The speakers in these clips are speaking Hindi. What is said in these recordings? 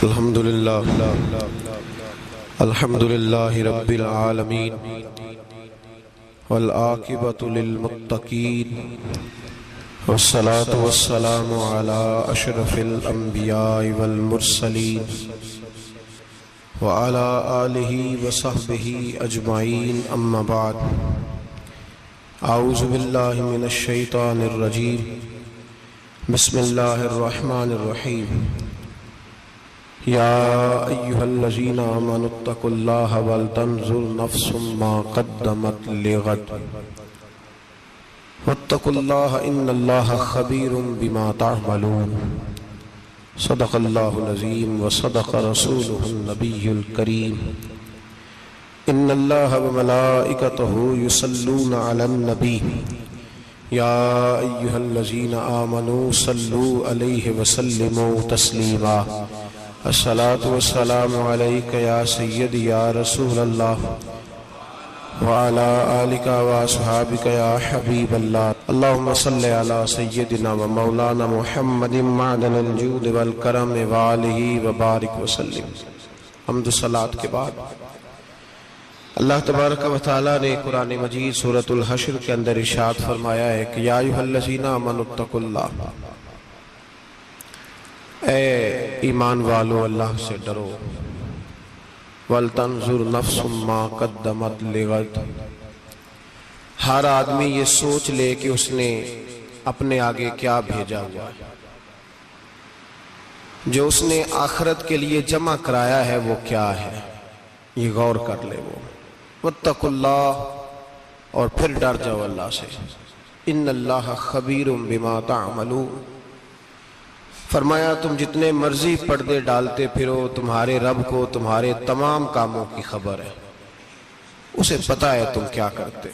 अल्हम्दुलिल्लाह अल्हम्दुलिल्लाहि रब्बिल आलमीन वल आक़िबतु लिल मुत्तक़ीन वस्सलातु वस्सलामु अला अशरफिल अंबियाइ वल मुरसलीन व अला आलिहि व सहबिहि अजमाइन अम्मा बाद। औज़ु बिल्लाहि मिनश शैतानिर रजीम। बिस्मिल्लाहिर रहमानिर रहीम। या अय्युहल्लज़ीना आमनुत्तकुल्लाह वल तंजुर नफ्सुम मा क़द्दमत लिग़द वत्तकुल्लाह इन्नल्लाहा ख़बीरुम बिमा तअमलून। सदक़ल्लाहुल अज़ीम व सदक़ रसूलुहुन नबियुल करीम। इन्नल्लाहा व मलाइकतहु युसल्लूना अलन नबी या अय्युहल्लज़ीना आमनू सल्लू अलैहि व सल्लिमू तस्लीमा। अस्सलातु वस्सलामु अलैका या सय्यदी या रसूलल्लाह व अला आलिका व अस्हाबिका या हबीबल्लाह। अल्लाहुम्मा सल्लि अला सय्यदिना व मौलाना मुहम्मदिन मअदनिल जूद वल करम व आलिहि व बारिक व सल्लिम। हम्द सलात के बाद अल्लाह तबारक व तआला ने कुरान मजीद सूरतुल हश्र के अंदर इरशाद फरमाया है कि या अय्युहल्लज़ीना आमनुत्तकुल्लाह, ए ईमान वालो अल्लाह से डरो। वल तंजुर नफ्सुम मा क़द्दमत लिग़द, हर आदमी ये सोच ले कि उसने अपने आगे क्या भेजा हुआ है, जो उसने आखिरत के लिए जमा कराया है वो क्या है, ये गौर कर ले वो। वत्तकुल्लाह, और फिर डर जाओ अल्लाह से। इन्नल्लाहा ख़बीरुम बिमा तअमलून, फरमाया तुम जितने मर्जी पर्दे डालते फिरो, तुम्हारे रब को तुम्हारे तमाम कामों की खबर है, उसे पता है तुम क्या करते,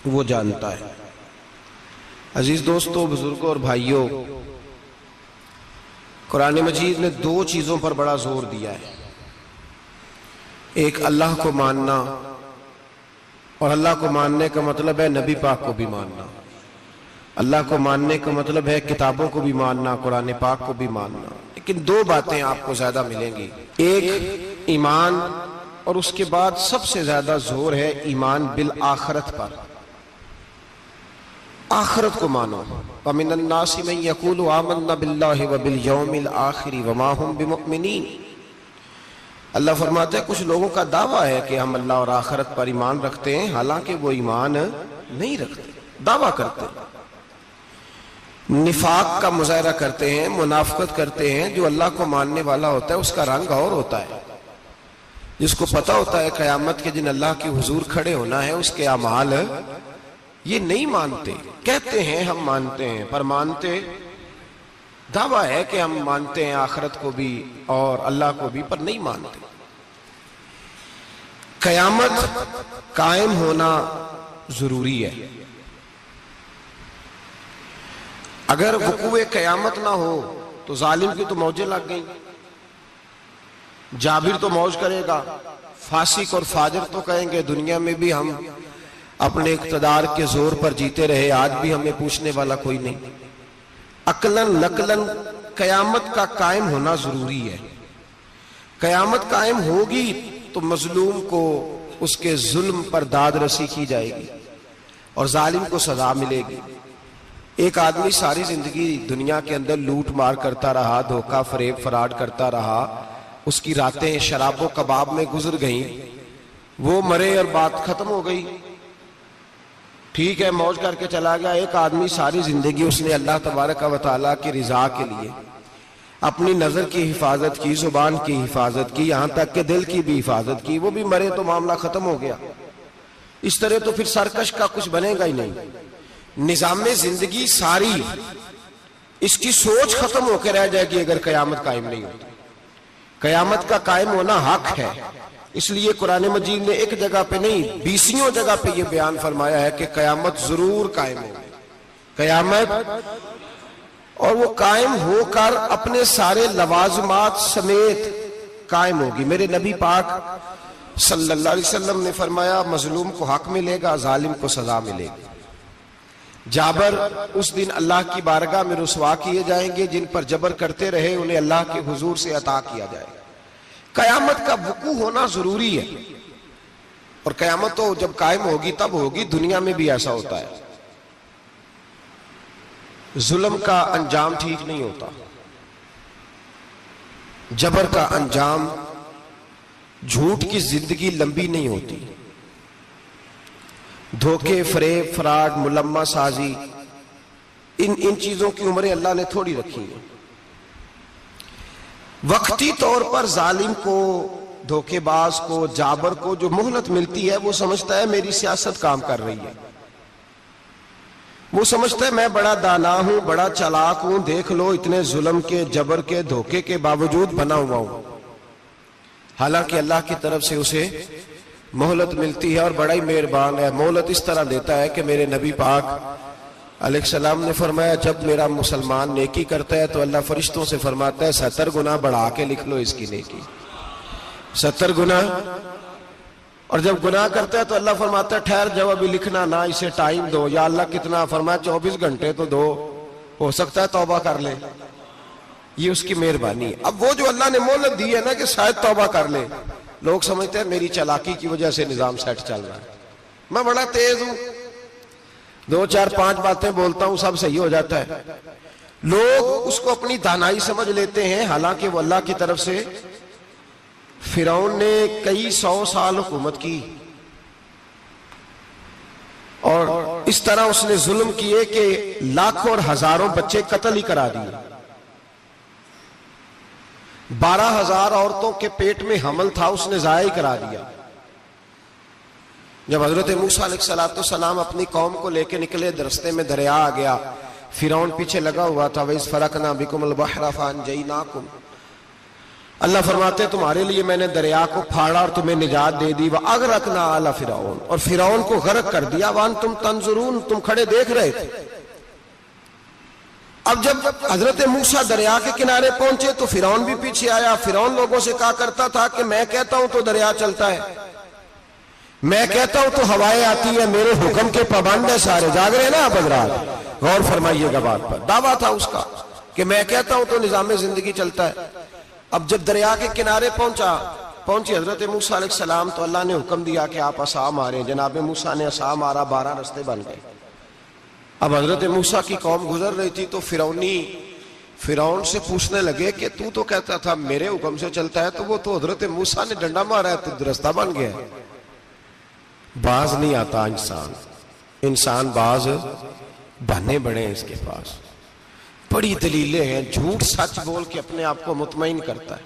वो जानता है। अजीज दोस्तों, बुजुर्गों और भाइयों, कुरान मजीद ने दो चीजों पर बड़ा जोर दिया है। एक अल्लाह को मानना, और अल्लाह को मानने का मतलब है नबी पाक को भी मानना। अल्लाह को मानने का मतलब है किताबों को भी मानना, कुरान पाक को भी मानना। लेकिन दो बातें आपको ज्यादा मिलेंगी, एक ईमान, और उसके बाद सबसे ज्यादा जोर है ईमान बिल आखिरत पर। आखिरत को मानो। व मिनन नासि मन यक़ूलु आमन्ना बिल्लाहि व बिल यौमिल आखिर व मा हुम बिमुमिनीन। अल्लाह फरमाते हैं कुछ लोगों का दावा है कि हम अल्लाह और आखिरत पर ईमान रखते हैं, हालांकि वो ईमान नहीं रखते, दावा करते हैं, निफाक का मुजाहरा करते हैं, मुनाफिकत करते हैं। जो अल्लाह को मानने वाला होता है उसका रंग और होता है। जिसको पता होता है क़यामत के दिन अल्लाह के हुजूर खड़े होना है, उसके अमाल ये नहीं मानते। कहते हैं हम मानते हैं, पर मानते, दावा है कि हम मानते हैं आखिरत को भी और अल्लाह को भी, पर नहीं मानते। क़यामत कायम होना जरूरी है। अगर वक़ूए क़यामत ना हो तो जालिम की तो मौजें लग गई। जाबिर तो मौज करेगा, फासिक और फाजिर तो कहेंगे दुनिया में भी हम अपने इक़्तिदार के जोर पर जीते रहे, आज भी हमें पूछने वाला कोई नहीं। अकलन नकलन क़यामत का कायम होना जरूरी है। क़यामत कायम होगी तो मजलूम को उसके जुल्म पर दाद रसी की जाएगी और जालिम को सजा मिलेगी। एक आदमी सारी जिंदगी दुनिया के अंदर लूट मार करता रहा, धोखा फरेब फराड करता रहा, उसकी रातें शराबो कबाब में गुजर गईं, वो मरे और बात खत्म हो गई, ठीक है, मौज करके चला गया। एक आदमी सारी जिंदगी उसने अल्लाह तबारक व तआला की रिजा के लिए अपनी नजर की हिफाजत की, जुबान की हिफाजत की, यहां तक कि दिल की भी हिफाजत की, वो भी मरे तो मामला खत्म हो गया। इस तरह तो फिर सरकश का कुछ बनेगा ही नहीं। निजामे जिंदगी सारी इसकी सोच खत्म होकर रह जाएगी अगर कयामत कायम नहीं होती। कयामत का कायम होना हक है, इसलिए कुरान मजीद ने एक जगह पे नहीं 20 जगह पे यह बयान फरमाया है कि कयामत जरूर कायम होगी। कयामत, और वो कायम होकर अपने सारे लवाजमात समेत कायम होगी। मेरे नबी पाक सल्लल्लाहु अलैहि वसल्लम ने फरमाया मजलूम को हक मिलेगा, जालिम को सजा मिलेगी। जाबर उस दिन अल्लाह की बारगाह में रुसवा किए जाएंगे। जिन पर जबर करते रहे उन्हें अल्लाह के हुजूर से अता किया जाएगा। कयामत का वुकू होना जरूरी है, और कयामत तो जब कायम होगी तब होगी। दुनिया में भी ऐसा होता है, जुल्म का अंजाम ठीक नहीं होता, जबर का अंजाम, झूठ की जिंदगी लंबी नहीं होती। धोखे, फरेब, फराड, मुलम्मा साजी, इन चीजों की उम्रें अल्लाह ने थोड़ी रखी है। वक्ती तौर पर जालिम को, धोखेबाज को, जाबर को जो मोहलत मिलती है वो समझता है मेरी सियासत काम कर रही है, वो समझता है मैं बड़ा दाना हूं, बड़ा चालाक हूं, देख लो इतने जुल्म के, जबर के, धोखे के बावजूद बना हुआ हूं। हालांकि अल्लाह की तरफ से उसे मोहलत मिलती है और बड़ा ही मेहरबान है। मोहलत इस तरह देता है कि मेरे नबी पाक अलैहिस्सलाम ने फरमाया जब मेरा मुसलमान नेकी करता है तो अल्लाह फरिश्तों से फरमाता है 70 गुना बढ़ा के लिख लो इसकी नेकी, 70 गुना। और जब गुनाह करता है तो अल्लाह फरमाता है ठहर जाओ अभी लिखना ना, इसे टाइम दो। या अल्लाह कितना? फरमाया 24 घंटे तो दो, हो सकता है तौबा कर ले। ये उसकी मेहरबानी है। अब वो जो अल्लाह ने मोहलत दी है ना कि शायद तौबा कर ले, लोग समझते हैं मेरी चालाकी की वजह से निजाम सेट चल रहा है, मैं बड़ा तेज हूं, 2 4 5 बातें बोलता हूं सब सही हो जाता है। लोग उसको अपनी दानाई समझ लेते हैं, हालांकि वो अल्लाह की तरफ से। फिरौन ने कई 100 साल हुकूमत की और इस तरह उसने जुल्म किए कि लाखों और हजारों बच्चे कत्ल ही करा दिए। 12,000 औरतों के पेट में हमल था, उसने जाया ही करा दिया। जब हजरत मूसा अलैहिस्सलाम अपनी कौम को लेकर निकले, रास्ते में दरिया आ गया, फिरौन पीछे लगा हुआ था। वैस फरकना बिकुमुल बहरा फअनजयनाकुम, अल्लाह फरमाते तुम्हारे लिए मैंने दरिया को फाड़ा और तुम्हें निजात दे दी। वह अगरकना आला फिरौन, और फिरौन को गर्क कर दिया। वान तुम तंजुरून, तुम खड़े देख रहे थे। अब जब हजरत मूसा दरिया के किनारे पहुंचे तो फिरौन भी पीछे आया। फिरौन लोगों से कहा करता था कि मैं कहता हूं तो दरिया चलता है, मैं कहता हूं तो हवाएं आती है, मेरे हुक्म के पाबंद है सारे। जाग रहे ना आप हजरात, गौर फरमाइएगा बात पर। दावा था उसका कि मैं कहता हूं तो निजाम जिंदगी चलता है। अब जब दरिया के किनारे पहुंची हजरत मूसा अलैहिस्सलाम, तो अल्लाह ने हुक्म दिया कि आप असा मारे। जनाब मूसा ने असा मारा, 12 रास्ते बन गए। अब हजरत मूसा की कौम गुजर रही थी तो फिरौन से पूछने लगे कि तू तो कहता था मेरे हुक्म से चलता है, तो वो तो हजरत मूसा ने डंडा मारा है तो रास्ता बन गया। बाज नहीं आता इंसान बाज बने बड़े हैं इसके पास, बड़ी दलीलें हैं। झूठ सच बोल के अपने आप को मुतमईन करता है,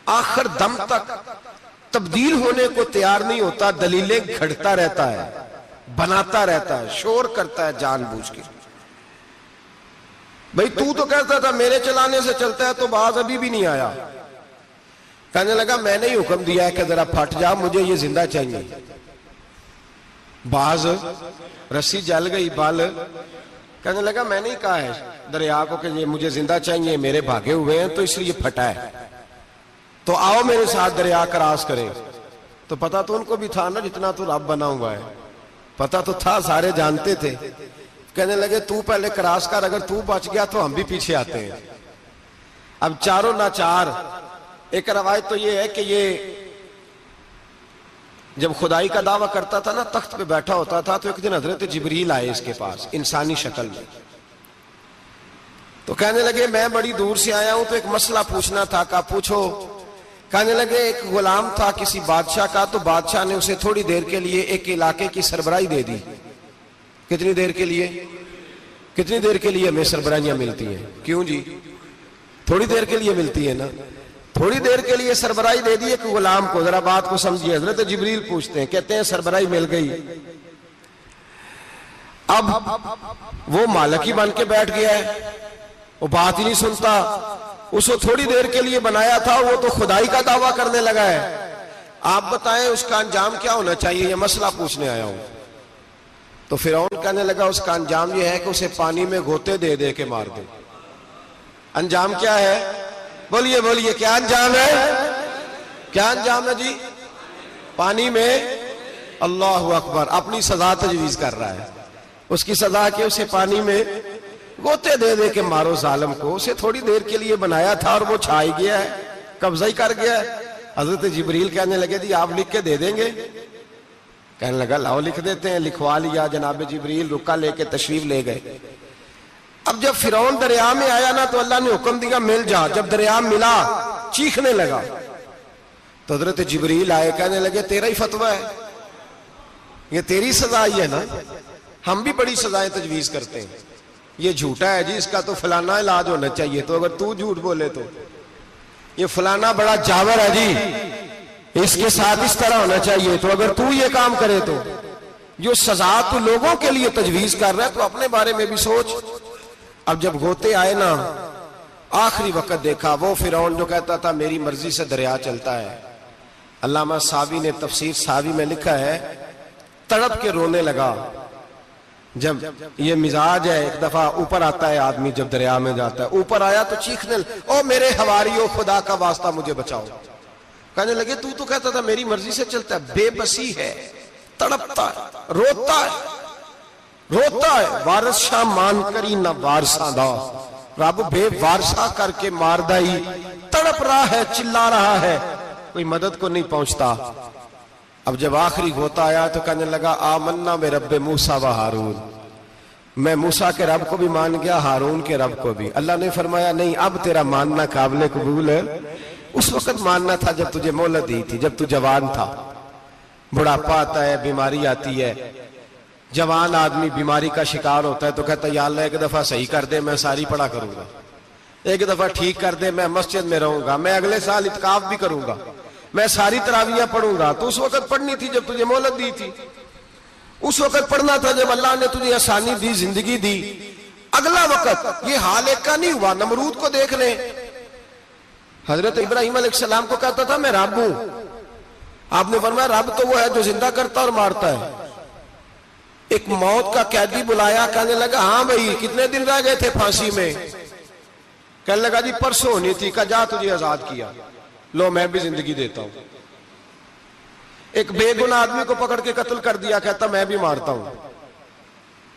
आखिर दम तक तब्दील होने को तैयार नहीं होता, दलीलें घड़ता रहता है, बनाता रहता है, शोर करता है जानबूझ के। भाई तू तो कहता था मेरे चलाने से चलता है, तो बाज अभी भी नहीं आया। कहने लगा मैंने ही हुक्म दिया है कि जरा फट जा, मुझे ये जिंदा चाहिए। बाज रस्सी जल गई, बाल कहने लगा मैंने ही कहा है दरिया को कि ये मुझे जिंदा चाहिए, मेरे भागे हुए हैं तो इसलिए फटा है, तो आओ मेरे साथ दरिया क्रॉस करें। तो पता तो उनको भी था ना, जितना तो रब बना हुआ है, पता तो था, सारे जानते थे। कहने लगे तू पहले क्रॉस कर, अगर तू बच गया तो हम भी पीछे आते हैं। अब चारों नाचार। एक रवायत तो ये है कि ये जब खुदाई का दावा करता था ना, तख्त पे बैठा होता था, तो एक दिन हजरत जिब्रील आए इसके पास इंसानी शक्ल में। तो कहने लगे मैं बड़ी दूर से आया हूं तो एक मसला पूछना था। कहा पूछो। कहने लगे एक गुलाम था किसी बादशाह का, तो बादशाह ने उसे थोड़ी देर के लिए एक इलाके की सरबराही दे दी। कितनी देर के लिए? कितनी देर के लिए हमें सरबराहियां मिलती हैं? क्यों जी? थोड़ी देर के लिए मिलती है ना। थोड़ी देर के लिए सरबराही दे दी एक गुलाम को। जरा बात को समझिए। हजरत जिब्रील पूछते हैं, कहते हैं सरबराही मिल गई। अब वो मालिक ही बन के बैठ गया है, वो बात ही नहीं सुनता। उसको थोड़ी देर के लिए बनाया था, वो तो खुदाई का दावा करने लगा है। आप बताएं उसका अंजाम क्या होना चाहिए, ये मसला पूछने आया हूं। तो फिरौन कहने लगा उसका अंजाम ये है कि उसे पानी में गोते दे दे के मार दे। अंजाम क्या है? बोलिए बोलिए, क्या अंजाम है? क्या अंजाम है जी? पानी में। अल्लाहु अकबर, अपनी सजा तजवीज कर रहा है। उसकी सजा के उसे पानी में गोते दे दे के मारो जालिम को। उसे थोड़ी देर के लिए बनाया था और वो छा ही गया है, कब्जा ही कर गया है। हजरत जिब्रील कहने लगे जी आप लिख के दे देंगे? कहने लगा लाओ लिख देते हैं। लिखवा लिया। जनाब जिब्रील रुका लेके तशरीफ ले गए। अब जब फिरौन दरिया में आया ना तो अल्लाह ने हुक्म दिया मिल जा। जब दरिया मिला चीखने लगा तो हजरत जिब्रील आए, कहने लगे तेरा ही फतवा है, ये तेरी सजा ही है ना? हम भी बड़ी सजाएं तजवीज करते हैं। ये झूठा है जी, इसका तो फलाना इलाज होना चाहिए, तो अगर तू झूठ बोले तो ये फलाना बड़ा जावर है जी, इसके साथ इस तरह होना चाहिए, तो अगर तू ये काम करे तो जो सजा तू लोगों के लिए तजवीज कर रहा है तो अपने बारे में भी सोच। अब जब गोते आए ना, आखिरी वक्त देखा वो फिरौन जो कहता था मेरी मर्जी से दरिया चलता है। अल्लामा सावी ने तफसीर सावी में लिखा है तड़प के रोने लगा। जब ये मिजाज है, एक दफा ऊपर आता है आदमी जब दरिया में जाता है, ऊपर आया तो चीखने ओ मेरे हवारियों खुदा का वास्ता मुझे बचाओ। कहने लगे तू तो कहता था मेरी मर्जी से चलता है। बेबसी है, तड़पता है, रोता है। वारस शाह मान करी न वारसा दा, रब बेवारसा करके मारदा ही। तड़प रहा है, चिल्ला रहा है, कोई मदद को नहीं पहुंचता। अब जब आखिरी गोता आया तो कहने लगा आमन्ना में रब्बे मूसा व हारून, मैं मूसा के रब को भी मान गया, हारून के रब को भी। अल्लाह ने फरमाया नहीं, अब तेरा मानना काबिल कबूल है। उस वक्त मानना था जब तुझे मोहलत दी थी, जब तू जवान था। बुढ़ापा आता है, बीमारी आती है, जवान आदमी बीमारी का शिकार होता है तो कहता है या अल्लाह एक दफा सही कर दे, मैं सारी पढ़ा करूंगा, एक दफा ठीक कर दे, मैं मस्जिद में रहूंगा, मैं अगले साल इत्काफ भी करूंगा, मैं सारी तरावियां पढ़ूंगा। तो उस वक्त पढ़नी थी जब तुझे मोहलत दी थी, उस वक्त पढ़ना था जब अल्लाह ने तुझे आसानी दी, जिंदगी दी। अगला वक्त ये हाल एक का नहीं हुआ। नमरूद को देख ले, हजरत इब्राहिम अलैहिस्सलाम को कहता था मैं रब हूं, आपने फरमाया रब तो वो है जो जिंदा करता और मारता है। एक मौत का कैदी बुलाया, कहने लगा हाँ भाई कितने दिन रह गए थे फांसी में? कहने लगा जी परसों होनी थी। कहा जा तुझे आजाद किया, लो मैं भी जिंदगी देता हूं। एक बेगुनाह आदमी को पकड़ के कत्ल कर दिया, कहता मैं भी मारता हूं।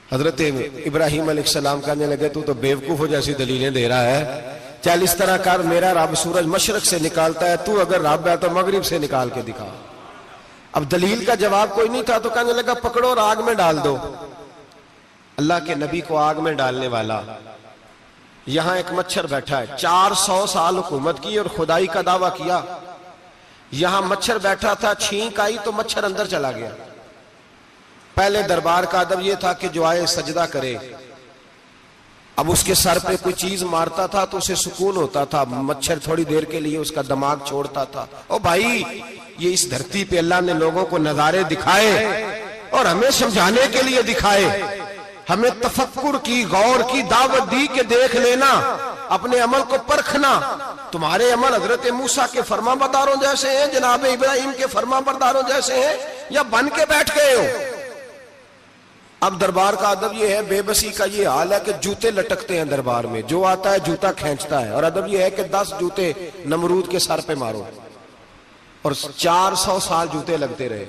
हजरत इब्राहिम अलैहिस्सलाम कहने लगे तू तो बेवकूफों जैसी दलीलें दे रहा है, चल इस तरह कर, मेरा रब सूरज मशरक से निकालता है, तू अगर रब है तो मगरिब से निकाल के दिखा। अब दलील का जवाब कोई नहीं था तो कहने लगा पकड़ो और आग में डाल दो। अल्लाह के नबी को आग में डालने वाला, यहां एक मच्छर बैठा है, 400 साल हुकूमत की और खुदाई का दावा किया। यहां मच्छर बैठा था, छींक आई तो मच्छर अंदर चला गया। पहले दरबार का अदब यह था कि जो आए सजदा करे। अब उसके सर पे कोई चीज मारता था तो उसे सुकून होता था, मच्छर थोड़ी देर के लिए उसका दिमाग छोड़ता था। ओ भाई ये इस धरती पे अल्लाह ने लोगों को नजारे दिखाए और हमें समझाने के लिए दिखाए, हमें तफक्कुर की, गौर की दावत दी कि देख लेना, अपने अमल को परखना। तुम्हारे अमल हजरत मूसा के फरमाबरदारों जैसे हैं, जनाब इब्राहिम के फरमाबरदारों जैसे हैं, या बन के बैठ गए हो? अब दरबार का अदब यह है, बेबसी का ये हाल है कि जूते लटकते हैं दरबार में, जो आता है जूता खींचता है। और अदब यह है कि 10 जूते नमरूद के सर पे मारो, और 400 साल जूते लगते रहे।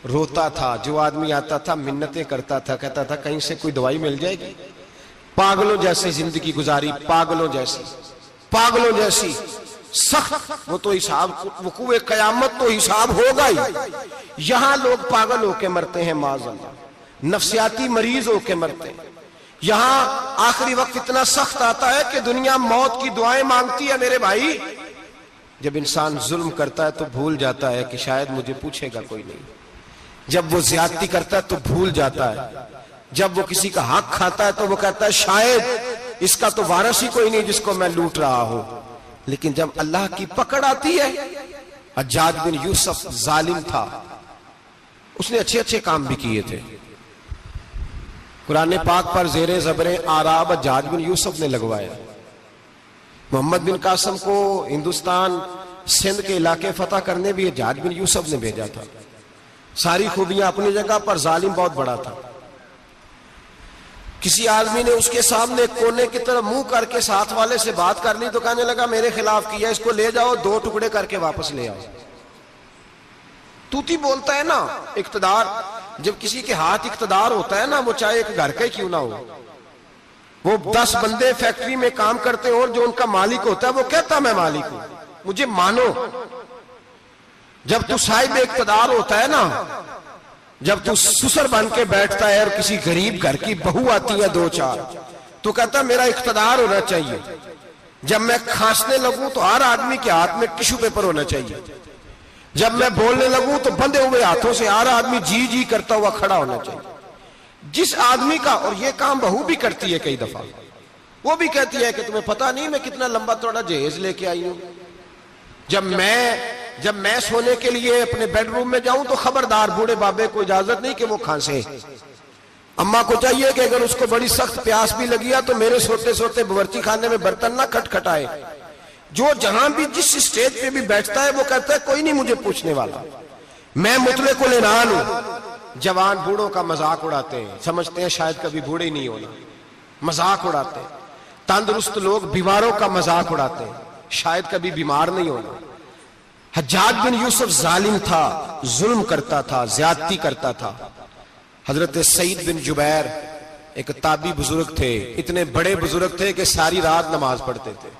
रोता था, जो आदमी आता था मिन्नतें करता था, कहता था कहीं से कोई दवाई मिल जाएगी। पागलों जैसी जिंदगी गुजारी, पागलों जैसी सख्त। वो तो हिसाब, वकूए कयामत तो हिसाब होगा ही। यहां लोग पागल होके मरते हैं, माज़अल्लाह, नफ्सियाती मरीज होके मरते हैं। यहां आखिरी वक्त इतना सख्त आता है कि दुनिया मौत की दुआएं मांगती है। मेरे भाई जब इंसान जुल्म करता है तो भूल जाता है कि शायद मुझे पूछेगा कोई नहीं। जब वो ज्यादती करता है तो भूल जाता है। जब वो किसी का हक खाता है तो वो कहता है शायद इसका तो वारिस ही कोई नहीं जिसको मैं लूट रहा हूं। लेकिन जब अल्लाह की पकड़ आती है, हज्जाज बिन यूसुफ जालिम था, उसने अच्छे अच्छे काम भी किए थे। कुरान पाक पर जेरे ज़बरे आराब हज्जाज बिन यूसुफ ने लगवाया। मोहम्मद बिन कासिम को हिंदुस्तान सिंध के इलाके फतह करने भी हज्जाज बिन यूसुफ ने भेजा था। सारी खूबियां अपनी जगह पर, जालिम बहुत बड़ा था। किसी आदमी ने उसके सामने कोने की तरफ मुंह करके साथ वाले से बात कर ली तो कहने लगा मेरे खिलाफ किया, इसको ले जाओ, 2 टुकड़े करके वापस ले आओ। तूती बोलता है ना इक्तदार। जब किसी के हाथ इख्तदार होता है ना, वो चाहे एक घर का ही क्यों ना हो, वो 10 बंदे फैक्ट्री में काम करते हो और जो उनका मालिक होता है वो कहता मैं मालिक हूं, मुझे मानो। जब तू साहिब इख्तदार होता है ना, जब तू सुसर बन के बैठता है और किसी गरीब घर की बहू आती है 2-4, तो कहता मेरा इख्तदार होना चाहिए। जब मैं खांसने लगूं तो हर आदमी के हाथ में टिश्यू पेपर होना चाहिए। जब मैं बोलने लगूं तो बंधे हुए हाथों से हर आदमी जी जी करता हुआ खड़ा होना चाहिए। जिस आदमी का, और ये काम बहू भी करती है कई दफा, वो भी कहती है कि तुम्हें पता नहीं मैं कितना लंबा चौड़ा जहेज लेके आई हूं। जब मैं सोने के लिए अपने बेडरूम में जाऊं तो खबरदार बूढ़े बाबे को इजाजत नहीं कि वो खांसे। अम्मा को चाहिए कि अगर उसको बड़ी सख्त प्यास भी लगी है तो मेरे सोते सोते बावर्ची खाने में बर्तन ना खटखटाए। जो जहां भी जिस स्टेज पे भी बैठता है वो कहता है कोई नहीं मुझे पूछने वाला, मैं मुतले को लेनान हूं। जवान बूढ़ों का मजाक उड़ाते हैं, समझते हैं शायद कभी बूढ़े नहीं होना, मजाक उड़ाते हैं। तंदुरुस्त लोग बीमारों का मजाक उड़ाते हैं, शायद कभी बीमार नहीं होना। हज्जाज बिन यूसुफ जालिम था, जुल्म करता था, ज्यादती करता था। हजरत सईद बिन जुबैर एक ताबी बुजुर्ग थे, इतने बड़े बुजुर्ग थे कि सारी रात नमाज पढ़ते थे,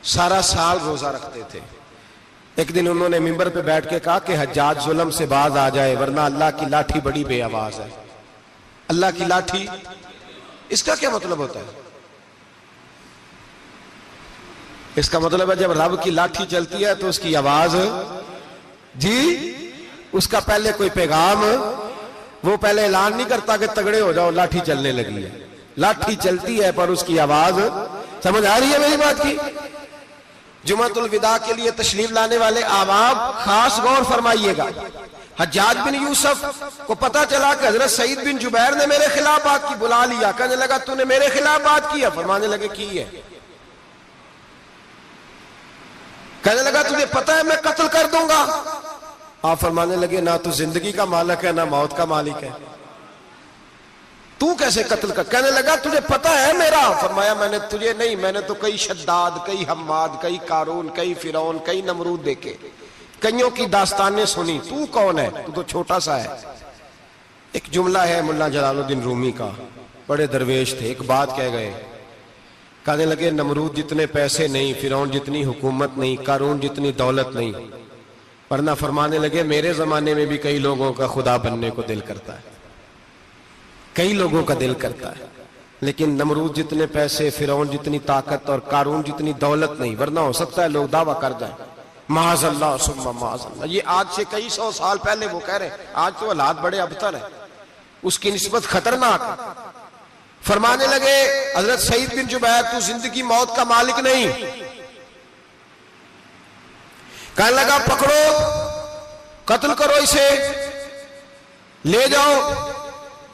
सारा साल रोजा रखते थे। एक दिन उन्होंने मिंबर पे बैठ के कहा कि हज्जाज जुल्म से बाज आ जाए वरना अल्लाह की लाठी बड़ी बेआवाज है। अल्लाह की लाठी, इसका क्या मतलब होता है? इसका मतलब है जब रब की लाठी चलती है तो उसकी आवाज जी, उसका पहले कोई पैगाम, वो पहले ऐलान नहीं करता कि तगड़े हो जाओ लाठी चलने लगी है। लाठी चलती है पर उसकी आवाज, समझ आ रही है मेरी बात की? जुमातुल विदा के लिए तशरीफ लाने वाले आवाब खास गौर फरमाइएगा। हज्जाज बिन यूसुफ को पता चला कि हजरत सईद बिन जुबैर ने मेरे खिलाफ बात की, बुला लिया। कहने लगा तूने मेरे खिलाफ बात की है? फरमाने लगे की है। कहने लगा तुझे पता है मैं कत्ल कर दूंगा? आप फरमाने लगे ना तू जिंदगी का मालिक है ना मौत का मालिक है, तू कैसे कत्ल कर? कहने लगा तुझे पता है मेरा? फरमाया मैंने तुझे नहीं, मैंने तो कई शद्दाद, कई हम्माद, कई कारून, कई फिरौन, कई नमरूद देखे, कईयों की दास्तानें सुनी, तू कौन है? तू तो छोटा सा है। एक जुमला है मुल्ला जलालुद्दीन रूमी का, बड़े दरवेश थे, एक बात कह गए। कहने लगे नमरूद जितने पैसे नहीं, फिरौन जितनी हुकूमत नहीं, कारून जितनी दौलत नहीं, वरना फरमाने लगे मेरे जमाने में भी कई लोगों का खुदा बनने को दिल करता है, कई लोगों का दिल करता है, लेकिन नमरूद जितने पैसे, फिरौन जितनी ताकत और कारून जितनी दौलत नहीं, वरना हो सकता है लोग दावा कर जाए माज़अल्लाह सुम्मा माज़अल्लाह। ये आज से कई 100 साल पहले वो कह रहे, आज तो हालात बड़े अबतर है, उसकी निस्बत खतरनाक। फरमाने लगे हजरत सईद बिन जुबैर तू जिंदगी मौत का मालिक नहीं। कहने लगा पकड़ो, कत्ल करो इसे, ले जाओ।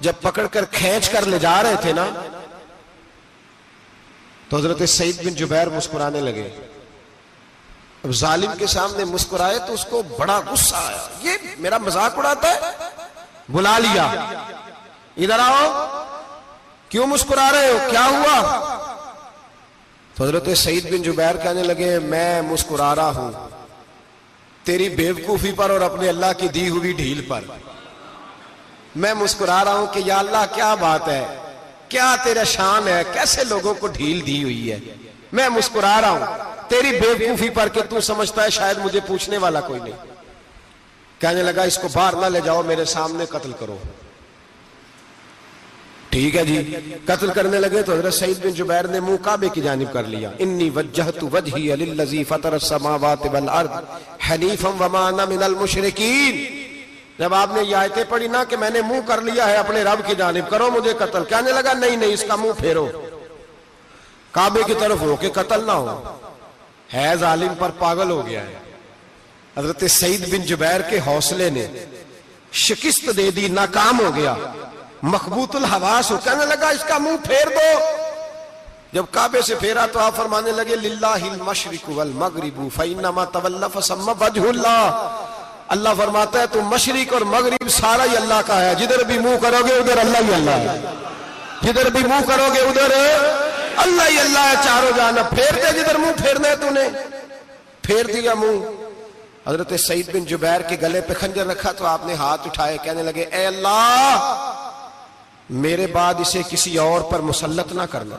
जब पकड़कर खींच कर ले जा रहे थे ना, तो हजरत सईद बिन जुबैर मुस्कुराने लगे। अब जालिम के सामने मुस्कुराए तो उसको बड़ा गुस्सा आया, ये मेरा मजाक उड़ाता है। बुला लिया, इधर आओ, क्यों मुस्कुरा रहे हो, क्या हुआ? तो हजरत सईद बिन जुबैर कहने लगे मैं मुस्कुरा रहा हूं तेरी बेवकूफी पर और अपने अल्लाह की दी हुई ढील पर। मैं मुस्कुरा रहा हूं कि या अल्लाह क्या बात है, क्या तेरा शान है, कैसे लोगों को ढील दी हुई है। मैं मुस्कुरा रहा हूं तेरी बेवकूफी पर कि तू समझता है शायद मुझे पूछने वाला कोई नहीं। कहने लगा इसको बाहर ना ले जाओ, मेरे सामने कत्ल करो। ठीक है जी, कत्ल करने लगे तो हजरत सईद बिन जुबैर ने मुंह काबे की जानिब कर लिया। इन्नी वज्जहतु वजही लिल्लज़ी फतरस समावाति वल अर्द हनीफम वमा अना मिनल मुशरिकीन। जब आपने ये आयतें पढ़ी ना कि मैंने मुंह कर लिया है अपने रब की जानिब, करो मुझे कत्ल। कहने लगा नहीं नहीं, इसका मुंह फेरो, काबे की तरफ हो के कत्ल ना हो। है जालिम पर पागल हो गया है। हजरत सईद बिन जुबैर के हौसले ने शिकस्त दे दी, नाकाम हो गया, मखबूतुल हवास हो। कहने लगा इसका मुंह फेर दो। जब काबे से फेरा तो आप फरमाने लगे लिल्लाहिल मशरिकु वल मगरिबु फइन्नमा तवल्ला फसम्मा वजहुल्लाह। अल्लाह फरमाता है तुम मशरिक और मगरिब सारा ही अल्लाह का है, जिधर भी मुंह करोगे उधर अल्लाह ही अल्लाह है, जिधर भी मुंह करोगे उधर अल्लाह ही अल्लाह है, चारों जाना। फेर दे जिधर मुंह फेरना है, तूने फेर दिया मुंह। हजरत सईद बिन जुबैर के गले पे खंजर रखा तो आपने हाथ उठाए, कहने लगे ए अल्लाह मेरे बाद इसे किसी और पर मुसल्लत ना करना,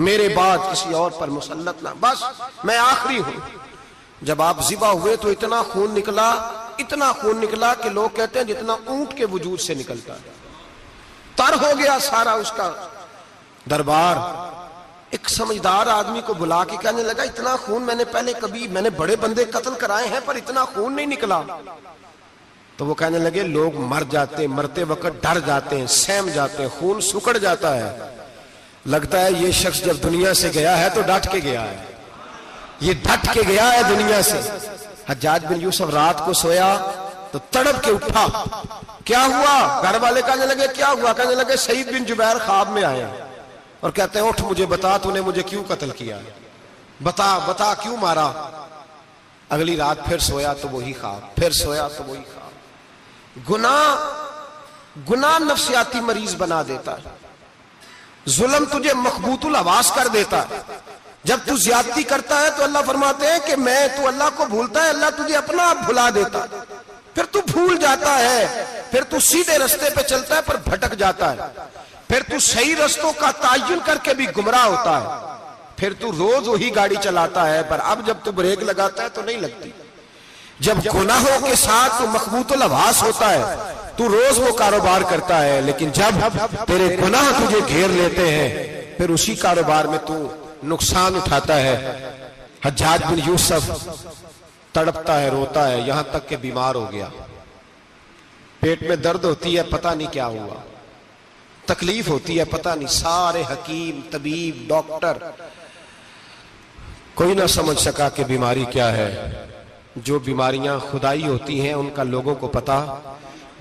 मेरे बाद किसी और पर मुसल्लत ना, बस मैं आखिरी हूं। जब आप ज़िबा हुए तो इतना खून निकला, इतना खून निकला कि लोग कहते हैं जितना ऊंट के वजूद से निकलता है। तर हो गया सारा उसका दरबार। एक समझदार आदमी को बुला के कहने लगा इतना खून मैंने पहले कभी, मैंने बड़े बंदे कत्ल कराए हैं पर इतना खून नहीं निकला। तो वो कहने लगे लोग मर जाते, मरते वक्त डर जाते हैं, सहम जाते हैं, खून सुकड़ जाता है। लगता है ये शख्स जब दुनिया से गया है तो डट के गया है, ये डट के गया है दुनिया से। हज्जाज बिन यूसुफ रात को सोया तो तड़प के उठा, क्या हुआ? घर वाले कहने लगे क्या हुआ? कहने लगे सईद बिन जुबैर ख्वाब में आए और कहते हैं उठ मुझे बता तूने मुझे क्यों कत्ल किया, बता बता क्यों मारा। अगली रात फिर सोया तो वही ख्वाब, फिर सोया तो वही ख्वाब। गुनाह नफ्सियाती मरीज बना देता है, जुल्म तुझे मखबूतुल आवास कर देता है। जब तू ज्यादती करता है तो अल्लाह फरमाते हैं कि मैं, तू अल्लाह को भूलता है, अल्लाह तुझे अपना आप भुला देता है। फिर तू भूल जाता है, फिर तू सीधे रास्ते पे चलता है पर भटक जाता है, फिर तू सही रास्तों का तायुन करके भी गुमराह होता है, फिर तू रोज वही गाड़ी चलाता है पर अब जब तू ब्रेक लगाता है तो नहीं लगती। जब गुनाहों के साथ तू मखबूतुल आवास होता है तू रोज वो कारोबार करता है, लेकिन जब तेरे गुनाह तुझे घेर लेते हैं फिर उसी कारोबार में तू नुकसान उठाता है। हज्जाज बिन यूसुफ तड़पता है, रोता है, यहां तक के बीमार हो गया, पेट में दर्द होती है, पता नहीं क्या हुआ, तकलीफ होती है, पता नहीं। सारे हकीम, तबीब, डॉक्टर, कोई ना समझ सका कि बीमारी क्या है। जो बीमारियां खुदाई होती हैं उनका लोगों को पता,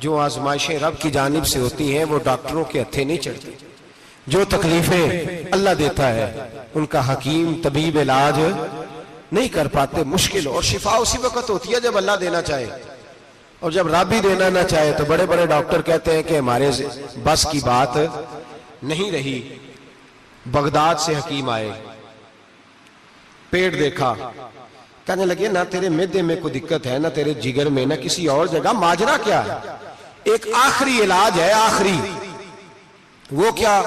जो आजमाइशें रब की जानिब से होती हैं वो डॉक्टरों के हत्थे नहीं चढ़ती। जो तकलीफें अल्लाह देता है उनका हकीम, तबीब इलाज नहीं कर पाते, मुश्किल। और शिफा उसी वक्त होती है जब अल्लाह देना चाहे, और जब रब ही देना ना चाहे तो बड़े बड़े डॉक्टर कहते हैं कि हमारे बस की बात नहीं रही। बगदाद से हकीम आए, पेट देखा, कहने लगे ना तेरे मैदे में कोई दिक्कत है, ना तेरे जिगर में, ना किसी और जगह, माजरा क्या है? एक आखिरी इलाज है, आखिरी। वो क्या?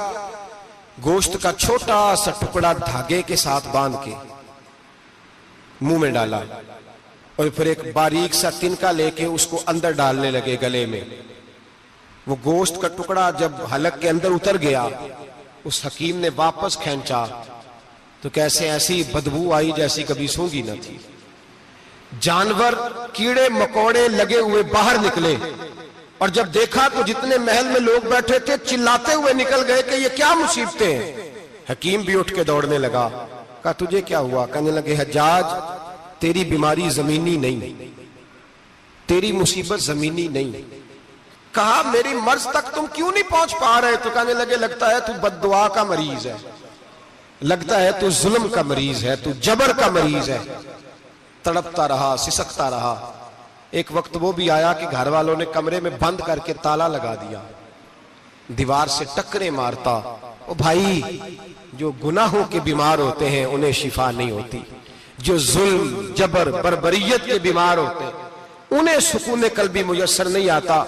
गोश्त का छोटा सा टुकड़ा धागे के साथ बांध के मुंह में डाला और फिर एक बारीक सा तिनका लेके उसको अंदर डालने लगे गले में। वो गोश्त का टुकड़ा जब हलक के अंदर उतर गया, उस हकीम ने वापस खींचा तो कैसे ऐसी बदबू आई जैसी कभी सूंघी न थी। जानवर, कीड़े मकोड़े लगे हुए बाहर निकले और जब देखा तो जितने महल में लोग बैठे थे चिल्लाते हुए निकल गए कि ये क्या मुसीबतें हैं। हकीम भी उठ के दौड़ने लगा, कहा तुझे क्या हुआ? कहने लगे हज्जाज तेरी बीमारी जमीनी नहीं, तेरी मुसीबत जमीनी नहीं। कहा मेरी मर्ज तक तुम क्यों नहीं पहुंच पा रहे? तो कहने लगे लगता है तू बद्दुआ का मरीज है, लगता है तू जुल्म का मरीज है, तू जबर का मरीज है। तड़पता रहा, सिसकता रहा। एक वक्त वो भी आया कि घर वालों ने कमरे में बंद करके ताला लगा दिया, दीवार से टक्करे मारता। ओ भाई, जो गुनाहों के बीमार होते हैं उन्हें शिफा नहीं होती, जो जुल्म, जबर, बर्बरियत के बीमार होते हैं उन्हें सुकून कल्बी मुयस्सर नहीं आता।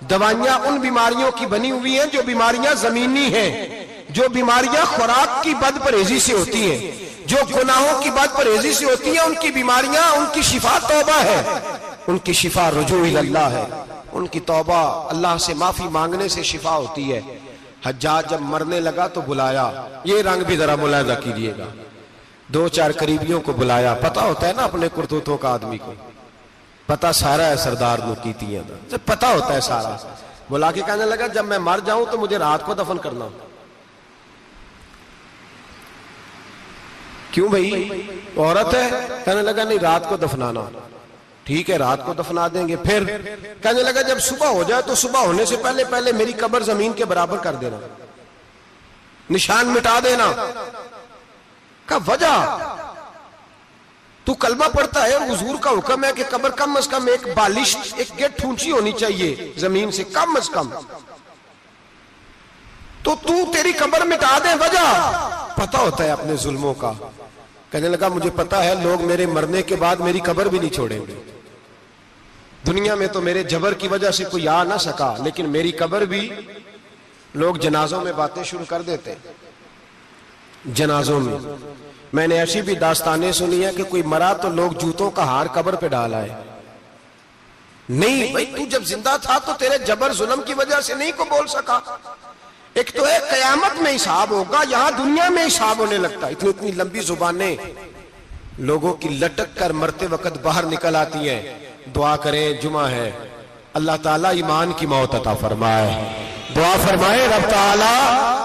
दवाइयां उन बीमारियों की बनी हुई हैं जो बीमारियां जमीनी हैं, जो बीमारियां खुराक की बदपरहेजी से होती हैं, जो गुनाहों की बदपरहेजी से होती है, उनकी बीमारियां, उनकी शिफा तौबा है, उनकी शिफा रुजू इल्लाह है, उनकी तौबा अल्लाह से माफी मांगने से शिफा होती है। हज्जाज जब मरने लगा तो बुलाया, ये रंग भी जरा मुलाहिजा कीजिएगा, दो चार करीबियों को बुलाया। पता होता है ना अपने कुर्तूतों का, आदमी को पता सारा है, सरदार नुकीतियां तो पता होता है सारा। बुला के कहने लगा जब मैं मर जाऊं तो मुझे रात को दफन करना। क्यों भाई, औरत है? कहने लगा नहीं, रात को दफनाना। ठीक है, रात को दफना देंगे। फिर कहने लगा जब सुबह हो जाए तो सुबह होने से पहले पहले मेरी कब्र जमीन के बराबर कर देना, निशान मिटा देना। का वजह तू कलमा पढ़ता है और हुजूर का हुक्म है कि कब्र कम अज कम एक बालिश, एक गेट ऊंची होनी चाहिए जमीन से, कम अज कम। तो तू तेरी कब्र मिटा दे, वजह पता होता है अपने जुल्मों का। कहने लगा मुझे पता है लोग मेरे मरने के बाद मेरी कब्र भी नहीं छोड़ेंगे। दुनिया में तो मेरे जबर की वजह से कोई आ ना सका, लेकिन मेरी कब्र भी लोग जनाजों में बातें शुरू कर देते। जनाजों में मैंने ऐसी भी दास्तानें सुनी है कि कोई मरा तो लोग जूतों का हार कब्र पे डाल आए। नहीं भाई, तू जब जिंदा था तो तेरे जबर जुल्म की वजह से नहीं को बोल सका। एक तो है कयामत में हिसाब होगा, यहां दुनिया में हिसाब होने लगता। इतनी इतनी लंबी जुबानें लोगों की लटक कर मरते वक्त बाहर निकल आती हैं। दुआ करें, जुमा है, अल्लाह ताला ईमान की मौत अता फरमाए। दुआ फरमाए रब ताला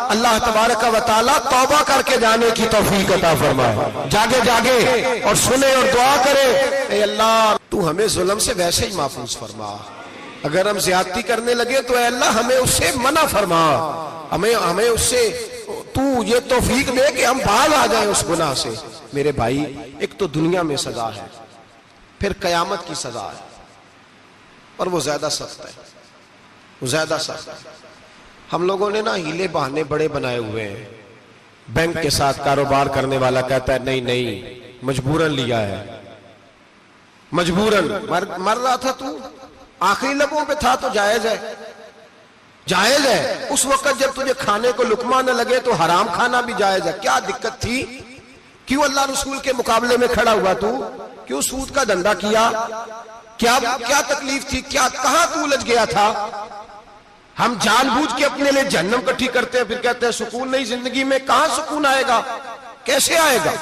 अल्लाह तबारक व तआला तौबा करके जाने की तौफीक अता फरमाए। जागे जागे और सुने और दुआ करे, ए अल्लाह तू हमें जुल्म से वैसे ही महफूज फरमा। अगर हम ज्यादती करने लगे तो ए अल्लाह हमें उससे मना फरमा, हमें उससे तू ये तौफीक दे कि हम बाहर आ जाए उस गुनाह से। मेरे भाई, एक तो दुनिया में सजा है, फिर कयामत की सजा है, और वो ज्यादा सख्त है, वो ज्यादा सख्त है। हम लोगों ने ना हीले बहाने बड़े बनाए हुए हैं। बैंक के साथ कारोबार करने वाला कहता है नहीं नहीं मजबूरन लिया है, मजबूरन मर रहा था तू, आखिरी लबों पे था तो जायज है, जायज है। उस वक्त जब तुझे खाने को लुकमा न लगे तो हराम खाना भी जायज है। क्या दिक्कत थी? क्यों अल्लाह रसूल के मुकाबले में खड़ा हुआ तू? क्यों सूद का धंधा किया? क्या क्या तकलीफ थी? क्या कहां तू उलझ गया था? हम जानबूझ के अपने लिए जहन्नम इकट्ठी करते हैं, फिर कहते हैं सुकून नहीं जिंदगी में। कहां सुकून आएगा? कैसे आएगा?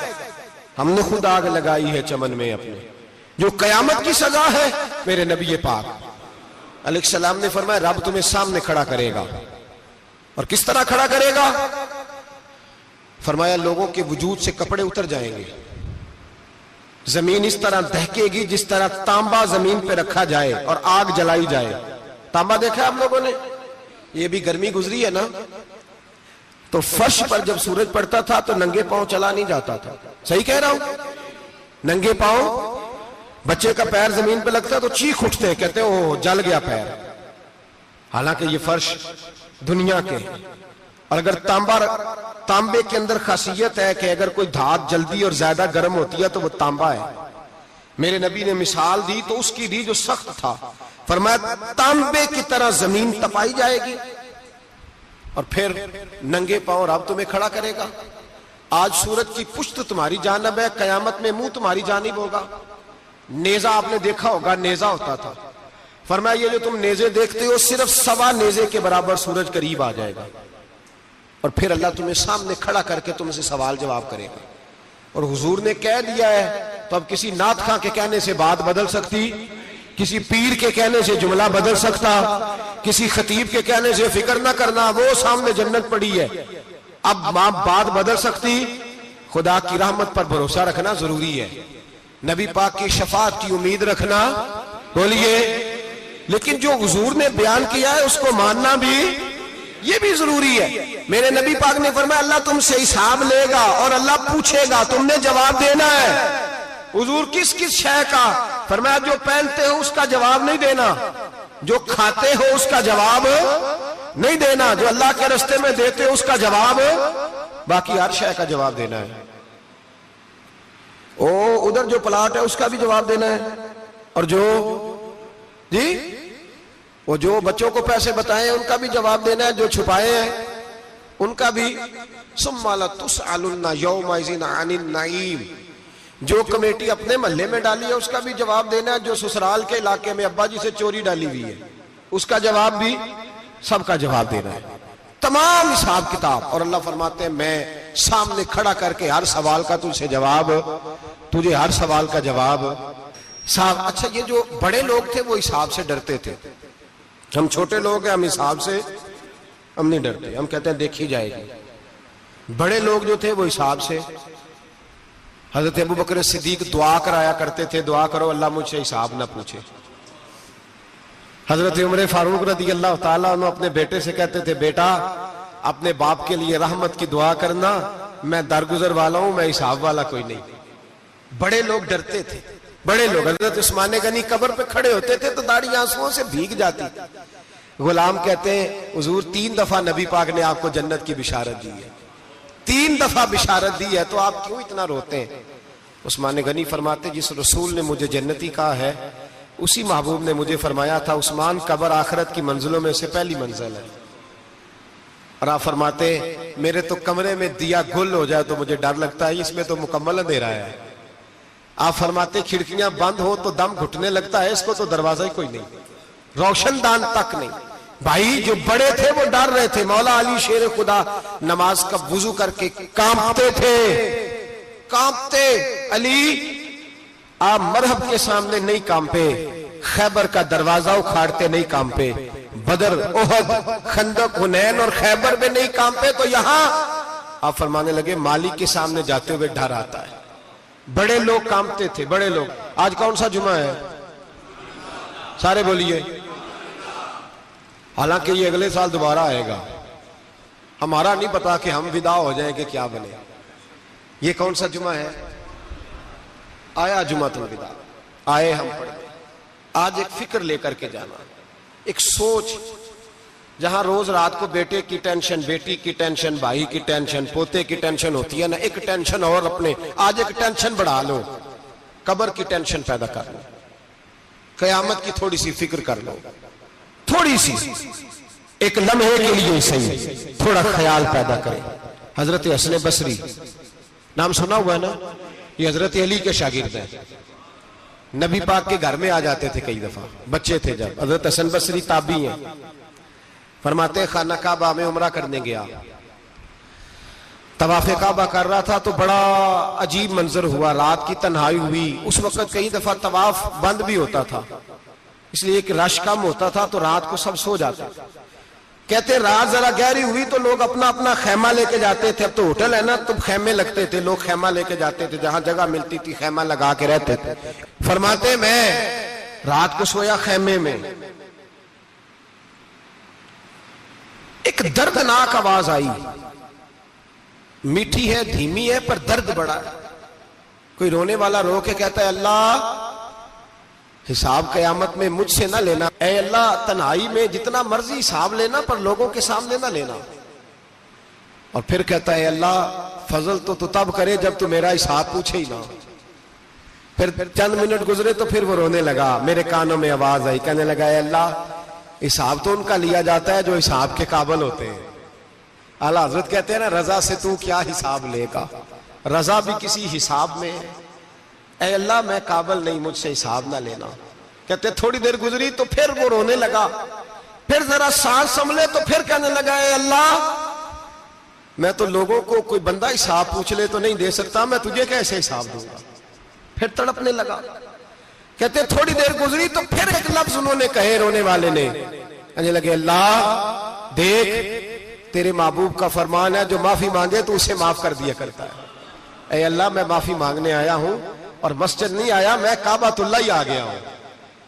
हमने खुद आग लगाई है चमन में अपने। जो कयामत की सजा है, मेरे नबी पाक अलैहिस्सलाम ने फरमाया रब तुम्हें सामने खड़ा करेगा। और किस तरह खड़ा करेगा? फरमाया लोगों के वजूद से कपड़े उतर जाएंगे, जमीन इस तरह दहकेगी जिस तरह तांबा जमीन पे रखा जाए और आग जलाई जाए। तांबा देखा है आप लोगों ने? ये भी गर्मी गुजरी है ना, तो फर्श पर जब सूरज पड़ता था तो नंगे पांव चला नहीं जाता था। सही कह रहा हूं? नंगे पांव, बच्चे का पैर जमीन पे लगता है तो चीख उठते हैं, कहते हैं ओ जल गया पैर। हालांकि ये फर्श दुनिया के, और अगर तांबे के अंदर खासियत है कि अगर कोई धात जल्दी और ज्यादा गर्म होती है तो वो तांबा है। मेरे नबी ने मिसाल दी तो उसकी दी जो सख्त था। फरमाया तांबे की तरह जमीन तपाई जाएगी और फिर नंगे पांव रब तुम्हें खड़ा करेगा। आज सूरज की पुश्त तुम्हारी जानिब है, कयामत में मुंह तुम्हारी जानिब होगा। नेजा आपने देखा होगा, नेजा होता था। फरमाया ये जो तुम नेजे देखते हो सिर्फ सवा नेजे के बराबर सूरज करीब आ जाएगा और फिर अल्लाह तुम्हें सामने खड़ा करके तुमसे सवाल जवाब करेगा। और हुजूर ने कह दिया है तो अब किसी नात खां के कहने से बात बदल सकती, किसी पीर के कहने से जुमला बदल सकता, किसी खतीब के कहने से फिक्र ना करना वो सामने जन्नत पड़ी है, अब बात बदल सकती। खुदा की रहमत पर भरोसा रखना जरूरी है, नबी पाक की शफाअत की उम्मीद रखना। बोलिए, लेकिन जो हुजूर ने बयान किया है उसको मानना भी ये भी जरूरी है। मेरे नबी पाक ने फरमाया अल्लाह तुमसे हिसाब लेगा और अल्लाह पूछेगा, तुमने जवाब देना है। हुजूर किस किस शय का? फरमाया जो पहनते हो उसका जवाब नहीं देना, जो खाते हो उसका जवाब नहीं देना, जो अल्लाह के रास्ते में देते हो उसका जवाब, बाकी हर शय का जवाब देना है। ओ उधर जो प्लाट है उसका भी जवाब देना है, और जो जी वो जो बच्चों को पैसे बताए उनका भी जवाब देना है, जो छुपाए हैं उनका भी। सुम्मा लतुसअलुन्ना यौमइज़िन अनिन नईम, जो कमेटी अपने मोहल्ले में डाली है उसका भी जवाब देना है, जो ससुराल के इलाके में अब्बा जी से चोरी डाली हुई है उसका जवाब भी, सबका जवाब देना है, तमाम हिसाब किताब। और अल्लाह फरमाते हैं मैं सामने खड़ा करके हर सवाल का तुझे जवाब, तुझे हर सवाल का जवाब साहब। अच्छा, ये जो बड़े लोग थे वो हिसाब से डरते थे, हम छोटे लोग हैं हम हिसाब से हम नहीं डरते, हम कहते हैं देखी जाएगी। बड़े लोग जो थे वो हिसाब से, हजरत अबू बकर सिद्दीक दुआ कराया करते थे, दुआ करो अल्लाह मुझसे हिसाब ना पूछे। हजरत उमर फारूक रज़ी अल्लाह ताला अन्हु अपने बेटे से कहते थे बेटा अपने बाप के लिए रहमत की दुआ करना, मैं दरगुजर वाला हूं, मैं हिसाब वाला कोई नहीं। बड़े लोग डरते थे, बड़े लोग। हजरत उस्मान गनी कब्र पे खड़े होते थे तो दाढ़ी आंसुओं से भीग जाती। गुलाम कहते हैं हुजूर 3 दफा नबी पाक ने आपको जन्नत की बिशारत दी है, 3 दफा बिशारत दी है, तो आप क्यों इतना रोते हैं? उस्मान गनी फरमाते जिस रसूल ने मुझे जन्नती कहा है उसी महबूब ने मुझे फरमाया था उस्मान कब्र आखिरत की मंजिलों में से पहली मंजिल है। और आप फरमाते मेरे तो कमरे में दिया गुल हो जाए तो मुझे डर लगता है, इसमें तो मुकम्मल अंधेरा है। आप फरमाते खिड़कियां बंद हो तो दम घुटने लगता है, इसको तो दरवाजा ही कोई नहीं, रोशनदान तक नहीं। भाई जो बड़े थे वो डर रहे थे। मौला अली शेर खुदा नमाज का वुजू करके कांपते थे, कांपते। अली आप मरहब के सामने नहीं कांपे, खैबर का दरवाजा उखाड़ते नहीं कांपे, बदर ओहद खंदक हुनैन और खैबर में नहीं कांपे, तो यहां आप फरमाने लगे मालिक के सामने जाते हुए डर आता है। बड़े लोग कांपते थे, बड़े लोग। आज कौन सा जुमा है? सारे बोलिए। हालांकि ये अगले साल दोबारा आएगा, हमारा नहीं पता कि हम विदा हो जाएं कि क्या बने। ये कौन सा जुमा है? आया जुमातुल विदा, आए हम पढ़े। आज एक फिक्र लेकर के जाना, एक सोच, जहां रोज रात को बेटे की टेंशन, बेटी की टेंशन, भाई की टेंशन, पोते की टेंशन होती है ना, एक टेंशन और अपने आज एक टेंशन बढ़ा लो, कब्र की टेंशन पैदा कर लो, कयामत की थोड़ी सी फिक्र कर लो, थोड़ी सी, एक लम्हे के लिए सही थोड़ा ख्याल पैदा करें। हजरत हसन बसरी नाम सुना हुआ है ना, ये हजरत अली के शागिर्द हैं। नबी पाक के घर में आ जाते थे कई दफा, बच्चे थे जब। हजरत हसन बसरी ताबी हैं। फरमाते खाना काबा में उमरा करने गया, तवाफे काबा कर रहा था तो बड़ा अजीब मंजर हुआ, रात की तन्हाई हुई। उस वक्त कई दफा तवाफ बंद भी होता था, इसलिए कि रश कम होता था तो रात को सब सो जाते। कहते रात जरा गहरी हुई तो लोग अपना अपना खैमा लेके जाते थे। अब तो होटल है ना, तो खैमे लगते थे, लोग खैमा लेके जाते थे, जहां जगह मिलती थी खैमा लगा के रहते थे। फरमाते मैं रात को सोया खैमे में, एक दर्दनाक आवाज आई, मीठी है, धीमी है, पर दर्द बड़ा है। कोई रोने वाला रो के कहता है अल्लाह हिसाब कयामत में मुझसे ना लेना, ऐ अल्लाह तन्हाई में जितना मर्जी हिसाब लेना पर लोगों के सामने ना लेना। और फिर कहता है अल्लाह फजल तो तू तब करे जब तू मेरा हिसाब पूछे ही ना। फिर चंद मिनट गुजरे तो फिर वो रोने लगा, मेरे कानों में आवाज आई, कहने लगा अल्लाह हिसाब तो उनका लिया जाता है जो हिसाब के काबिल होते हैं। आला हजरत कहते हैं ना रजा से तू क्या हिसाब लेगा, रजा भी किसी हिसाब में है। ऐ अल्लाह मैं काबिल नहीं, मुझसे हिसाब ना लेना। कहते थोड़ी देर गुजरी तो फिर वो रोने लगा, फिर जरा सांस संभले तो फिर कहने लगा ऐ अल्लाह मैं तो लोगों को कोई बंदा हिसाब पूछ ले तो नहीं दे सकता, मैं तुझे कैसे हिसाब दूंगा। फिर तड़पने लगा। कहते थोड़ी देर गुजरी तो फिर एक लफ्ज उन्होंने कहे, रोने वाले ने, कहने लगे अल्लाह देख तेरे महबूब का फरमान है जो माफी मांगे तो उसे माफ कर दिया करता है। ऐ अल्लाह मैं माफी मांगने आया हूं और मस्जिद नहीं आया, मैं काबातुल्लाह ही आ गया हूं।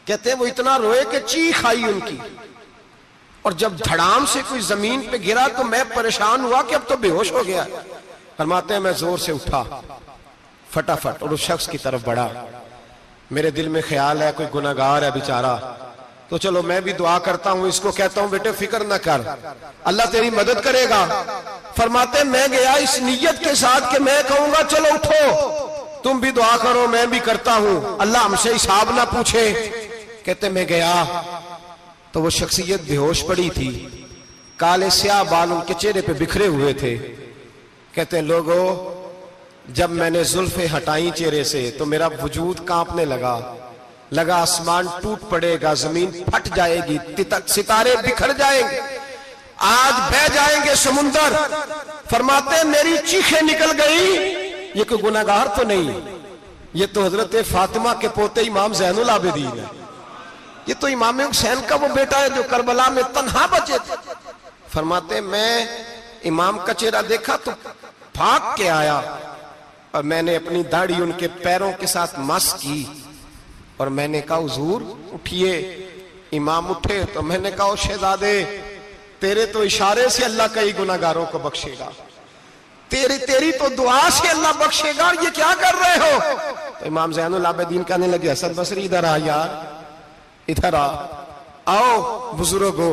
कहते हैं वो इतना रोए कि चीख आई उनकी, और जब धड़ाम से कोई जमीन पे गिरा तो मैं परेशान हुआ कि अब तो बेहोश हो गया। फरमाते हैं मैं जोर से उठा फटाफट और उस शख्स की तरफ बढ़ा। मेरे दिल में ख्याल है कोई गुनाहगार है बेचारा, तो चलो मैं भी दुआ करता हूं, इसको कहता हूं बेटे फिक्र न कर, अल्लाह तेरी मदद करेगा। फरमाते मैं गया इस नीयत के साथ कि मैं कहूंगा चलो उठो तुम भी दुआ करो, मैं भी करता हूं, अल्लाह हमसे हिसाब ना पूछे। कहते मैं गया तो वो शख्सियत बेहोश पड़ी थी, काले स्याह बाल उनके चेहरे पे बिखरे हुए थे। कहते लोगों जब मैंने जुल्फे हटाई चेहरे से तो मेरा वजूद कांपने लगा, लगा आसमान टूट पड़ेगा, जमीन फट जाएगी, सितारे बिखर जाएंगे, आज बह जाएंगे समुंदर। फरमाते मेरी चीखें निकल गई, ये कोई गुनाहगार तो नहीं, ये तो हजरत फातिमा के पोते इमाम ज़ैनुल आबिदीन है, ये तो इमाम हुसैन का वो बेटा है जो करबला में तन्हा बचे थे। फरमाते मैं इमाम का चेहरा देखा तो भाग के आया और मैंने अपनी दाढ़ी उनके पैरों के साथ मस की और मैंने कहा हुजूर उठिए। इमाम उठे तो मैंने कहा शहजादे तेरे तो इशारे से अल्लाह कई गुनाहगारों को बख्शेगा, तेरी तो दुआ से अल्लाह बख्शेगा, और ये क्या कर रहे हो? तो इमाम ज़ैनुल आबिदीन कहने लगे हसन बसरी इधर आ यार, इधर आओ बुजुर्गो,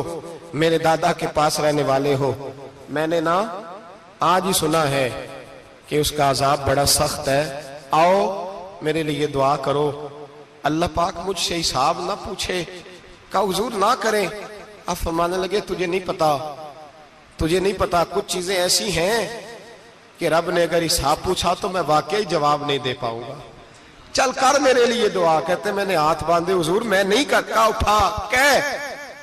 मेरे दादा के पास रहने वाले हो, मैंने ना आज ही सुना है कि उसका अजाब बड़ा सख्त है, आओ मेरे लिए दुआ करो, अल्लाह पाक मुझसे हिसाब ना पूछे। कहा हुजूर ना करें। अब फरमाने लगे तुझे नहीं पता, तुझे नहीं पता, कुछ चीजें ऐसी हैं कि रब ने अगर हिसाब पूछा तो मैं वाकई जवाब नहीं दे पाऊंगा। चल कर मेरे लिए दुआ। कहते मैंने हाथ बांधे, हुजूर मैं नहीं करता। उठा कह।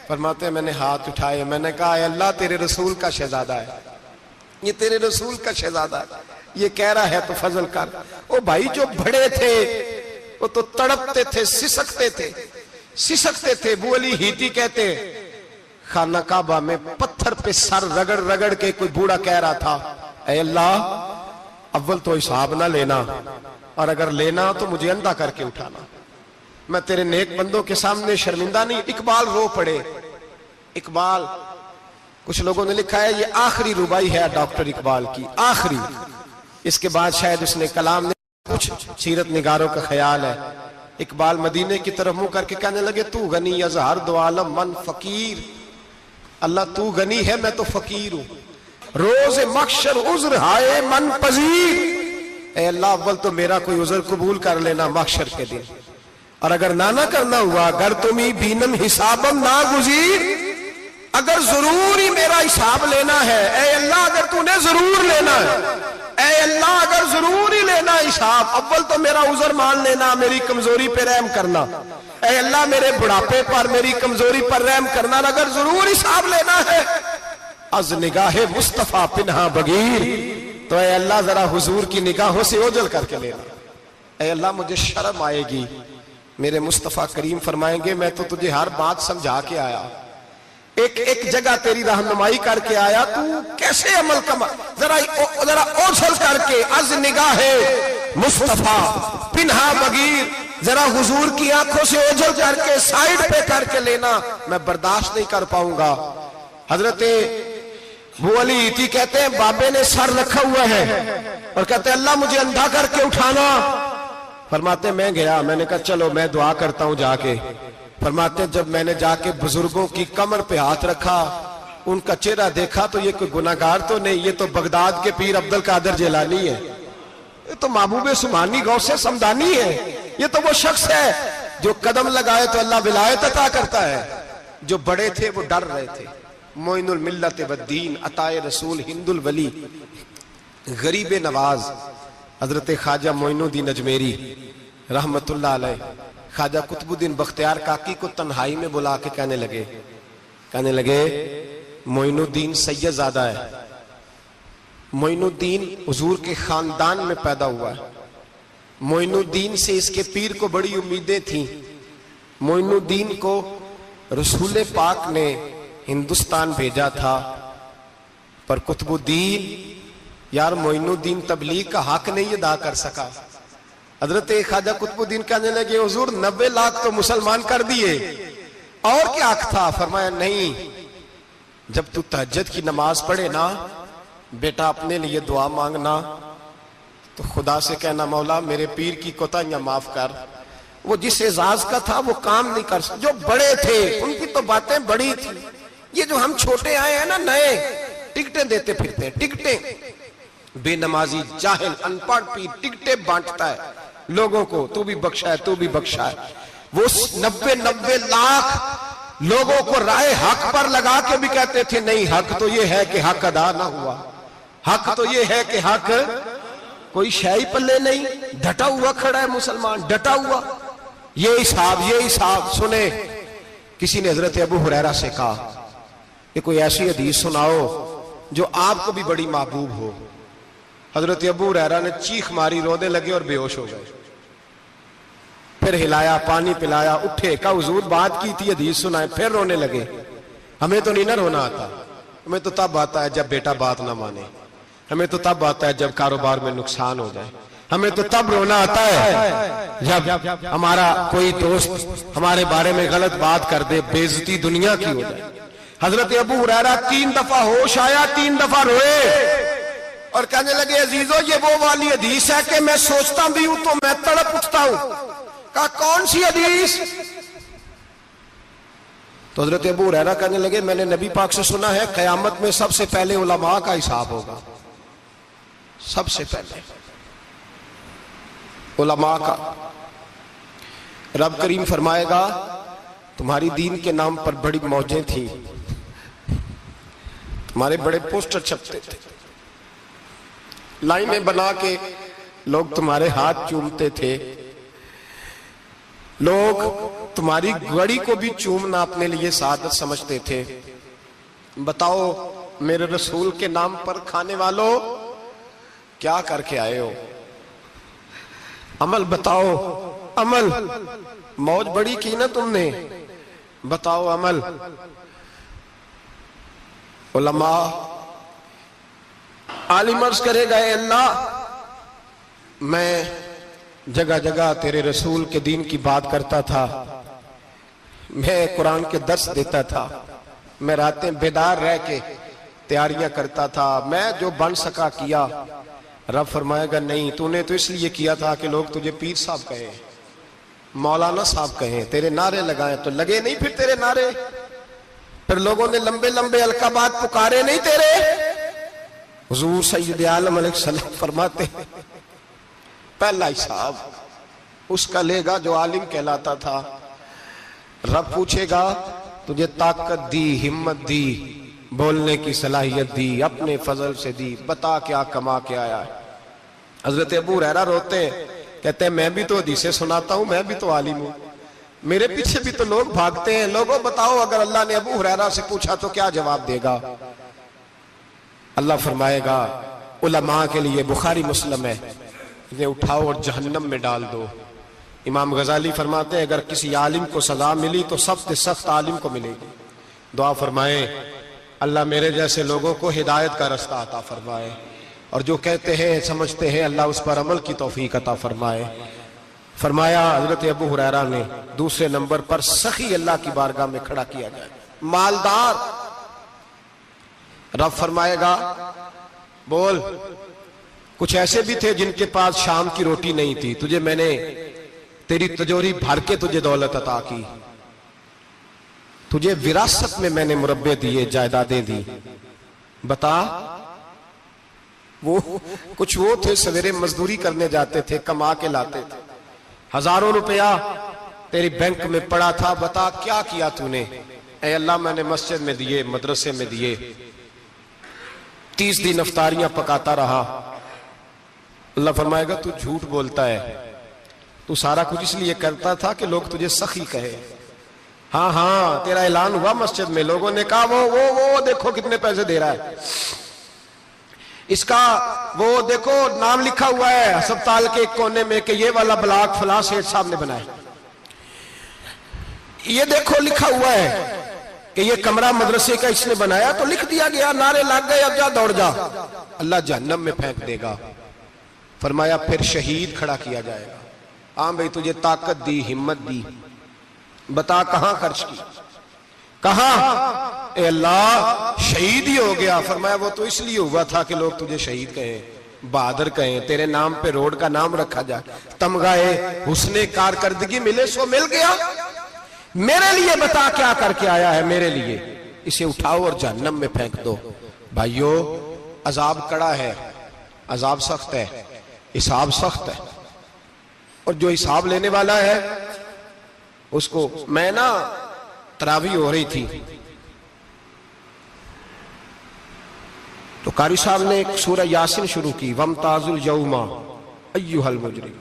फरमाते मैंने हाथ उठाए, मैंने कहा अल्लाह तेरे रसूल का शहजादा है, ये तेरे रसूल का शहजादा है, ये कह रहा है तो फजल कर। ओ भाई जो बड़े थे वो तो तड़पते थे, सिसकते थे, सिसकते थे। बू अली हीती कहते खाना काबा में पत्थर पे सर रगड़ रगड़ के कोई बूढ़ा कह रहा था, ऐ अल्लाह अव्वल तो हिसाब ना लेना, और अगर लेना तो मुझे अंधा करके उठाना, मैं तेरे नेक बंदों के सामने शर्मिंदा नहीं। इकबाल रो पड़े। इकबाल, कुछ लोगों ने लिखा है ये आखिरी रुबाई है डॉक्टर इकबाल की, आखिरी। इसके बाद शायद उसने कलाम ने, कुछ सीरत निगारों का ख्याल है। इकबाल मदीने की तरफ मुंह करके कहने लगे तू गनी अजहर दो आलम मन फकीर, अल्लाह तू गनी है मैं तो फकीर हूं। रोज मक्शर उज्र हाय मन पजीर, ए अल्लाह अव्वल तो मेरा कोई उज्र कबूल कर लेना मक्शर के दिन, और अगर ना करना हुआ अगर तुम्ही बीनम हिसाबम ना गुजीर, अगर जरूर ही मेरा हिसाब लेना है, ए अल्लाह अगर तूने जरूर लेना है, ए अल्लाह अगर जरूर ही लेना हिसाब, अव्वल तो मेरा उज़र मान लेना, मेरी कमजोरी पे रहम करना, ए अल्लाह मेरे बुढ़ापे पर मेरी कमजोरी पर रहम करना, अगर जरूर हिसाब लेना है अज निगाहे मुस्तफा पिन्हा बगीर, तो ए अल्लाह जरा हुजूर की निगाहों से ओझल करके लेना। ए अल्लाह मुझे शर्म आएगी, मेरे मुस्तफा करीम फरमाएंगे मैं तो तुझे हर बात समझा के आया, एक एक जगह तेरी रहनुमाई करके आया, तू कैसे अमल कमा, जरा ओझल करके अज निगाहे मुस्तफा पिन्हा बगीर, जरा हुजूर की आंखों से ओझल करके साइड पे करके लेना, मैं बर्दाश्त नहीं कर पाऊंगा। हजरत बू अली ईती कहते हैं बाबे ने सर रखा हुआ है और कहते अल्लाह मुझे अंधा करके उठाना। फरमाते मैं गया, मैंने कहा चलो मैं दुआ करता हूं जाके। फरमाते जब मैंने जाके बुजुर्गों की कमर पे हाथ रखा, उनका चेहरा देखा तो ये कोई गुनाहगार तो नहीं, ये तो बगदाद के पीर अब्दुल कादिर जिलानी है, ये तो महबूबे सुमानी गौसे समदानी है, ये तो वो शख्स है जो कदम लगाए तो अल्लाह विलायत अता करता है। जो बड़े थे वो डर रहे थे। मोइनुल मिल्लत वद्दीन अताए रसूल हिंदुल वली गरीब नवाज हजरत ख्वाजा मोइनुद्दीन अजमेरी रहमतुल्लाह अलैह, ख्वाजा कुतुबुद्दीन बख्तियार काकी को तन्हाई में बुला के कहने लगे मोइनुद्दीन सैयदजादा है, मोइनुद्दीन हुजूर के खानदान में पैदा हुआ है, मोइनुद्दीन से इसके पीर को बड़ी उम्मीदें थी, मोइनुद्दीन को रसूल पाक ने हिंदुस्तान भेजा था, पर कुतुबुद्दीन यार मोइनुद्दीन तबलीग का हक नहीं अदा कर सका। हजरत ख्वाजा कुतुबुद्दीन कहने लगे हुजूर 90 लाख तो मुसलमान कर दिए, और क्या हक था? फरमाया नहीं, जब तू तहज्जुद की नमाज पढ़े ना बेटा अपने लिए दुआ मांगना तो खुदा से कहना मौला मेरे पीर की कोताहियां माफ कर। वो जिस एजाज का था वो काम नहीं कर सकते, जो बड़े थे उनकी तो बातें बड़ी थी, ये जो हम छोटे आए हैं ना नए, टिकटें देते फिरते हैं, टिकटें, बेनमाजी जाहिल अनपढ़ पीर टिकटें बांटता है लोगों को, तू भी बख्शा है तू भी बख्शा है। वो 90 लाख लोगों को राय हक पर लगा के भी कहते थे नहीं हक तो ये है कि हक अदा ना हुआ, हक तो ये है कि हक, कोई शाही पल्ले नहीं, डटा हुआ खड़ा है मुसलमान, डटा हुआ। ये हिसाब सुने। किसी ने हजरत अबू हुरैरा से कहा कि कोई ऐसी हदीस सुनाओ जो आपको भी बड़ी महबूब हो। हजरत अबू हुरैरा ने चीख मारी, रोने लगे और बेहोश हो गए। फिर हिलाया, पानी पिलाया, उठे, कहा हुजूर बात की थी, हदीस सुनाए, फिर रोने लगे। हमें तो नहीं ना रोना आता, हमें तो तब आता है जब बेटा बात ना माने, हमें तो तब आता है जब कारोबार में नुकसान हो जाए, हमें तो तब रोना आता है जब हमारा कोई दोस्त हमारे बारे में गलत बात कर दे, बेइज्जती दुनिया की हो जाए। हजरत अबू हुरैरा 3 दफा होश आया, 3 दफा रोए और कहने लगे अजीजों ये वो वाली हदीस है कि मैं सोचता भी हूं तो मैं तड़प उठता हूं। कहा कौन सी हदीस? तो हजरत अबू हुरैरा कहने लगे मैंने नबी पाक से सुना है कयामत में सबसे पहले उलमा का हिसाब होगा, सबसे पहले। उलमा का। रब करीम फरमाएगा तुम्हारी दीन के नाम पर बड़ी मौजें थी, तुम्हारे बड़े पोस्टर छपते थे, लाइनें बना के लोग तुम्हारे हाथ चूमते थे, लोग तुम्हारी घड़ी को भी चूमना अपने लिए सादत समझते थे। बताओ मेरे रसूल के नाम पर खाने वालों क्या करके आए हो? अमल बताओ, अमल। मौज बड़ी की ना तुमने, बताओ अमल। उलमा आलिम अर्ज करेगा, ए अल्लाह मैं जगह जगह तेरे रसूल के दीन की बात करता था, मैं कुरान के दर्स देता था, मैं रातें बेदार रह के तैयारियां करता था, मैं जो बन सका किया। रब फरमाएगा नहीं, तूने तो इसलिए किया था कि लोग तुझे पीर साहब कहे, मौलाना साहब कहे, तेरे नारे लगाए, तो लगे नहीं फिर तेरे नारे? फिर लोगों ने लंबे लंबे अलकाबात पुकारे नहीं तेरे? हुजूर सैयद आलम अलैहिस्सलाम फरमाते पहला हिसाब उसका लेगा जो आलिम कहलाता था। रब पूछेगा तुझे ताकत दी, हिम्मत दी, बोलने की सलाहियत दी, अपने फजल से दी, बता क्या कमा के आया है। हजरत अबू हुरैरा रोते हैं, कहते हैं मैं भी तो हदीसें सुनाता हूं, मैं भी तो आलिम हूं, मेरे पीछे भी तो लोग भागते हैं। लोगों बताओ अगर अल्लाह ने अबू हुरैरा से पूछा तो क्या जवाब देगा? अल्लाह फरमाएगा उलमा के लिए बुखारी मुस्लिम है, इन्हें उठाओ और जहन्नम में डाल दो। इमाम गजाली फरमाते हैं अगर किसी आलिम को सजा मिली तो सबसे सख्त आलिम को मिलेगी। दुआ फरमाए अल्लाह मेरे जैसे लोगों को हिदायत का रास्ता अता फरमाए, और जो कहते हैं समझते हैं अल्लाह उस पर अमल की तौफीक अता फरमाए। फरमाया हजरत अबू हुरैरा ने दूसरे नंबर पर सखी अल्लाह की बारगाह में खड़ा किया जाए, मालदार। रब फरमाएगा बोल, कुछ ऐसे भी थे जिनके पास शाम की रोटी नहीं थी, तुझे मैंने तेरी तिजोरी भर के तुझे दौलत अता की, तुझे विरासत में मैंने मुरब्बे दिए, जायदादें दी। बता वो कुछ वो थे सवेरे मजदूरी करने जाते थे, कमा के लाते थे, हजारों रुपया तेरी बैंक में पड़ा था, बता क्या किया तूने? ऐ अल्लाह मैंने मस्जिद में दिए, मदरसे में दिए, 30 दिन इफ्तारियां पकाता रहा। अल्लाह फरमाएगा तू झूठ बोलता है, तू सारा कुछ इसलिए करता था कि लोग तुझे सखी कहे। हाँ हाँ तेरा ऐलान हुआ मस्जिद में, लोगों ने कहा वो देखो कितने पैसे दे रहा है, इसका वो देखो नाम लिखा हुआ है अस्पताल के एक कोने में कि ये वाला ब्लॉक फलां सेठ साहब ने बनाया, ये देखो लिखा हुआ है कि ये कमरा मदरसे का इसने बनाया, तो लिख दिया गया, नारे लग गए, अब जा दौड़ जा। अल्लाह जहन्नम में फेंक देगा। फरमाया फिर शहीद खड़ा किया जाएगा। हाँ भाई तुझे ताकत दी, हिम्मत दी, बता कहां खर्च की, कहां? ए अल्लाह शहीद ही हो गया। फरमाया वो तो इसलिए हुआ था कि लोग तुझे शहीद कहें, बहादुर कहें, तेरे नाम पे रोड का नाम रखा जाए, तमगाए हुस्ने कारकर्दगी मिले, सो मिल गया। मेरे लिए बता क्या करके आया है मेरे लिए? इसे उठाओ और जहन्नम में फेंक दो। भाइयों अजाब कड़ा है, अजाब सख्त है, हिसाब सख्त है, और जो हिसाब लेने वाला है उसको, मैं ना तरावी हो रही थी तो कारी साहब ने एक सूरह यासीन शुरू की, वमताजुल यौमा अय्युहल मुजरिम।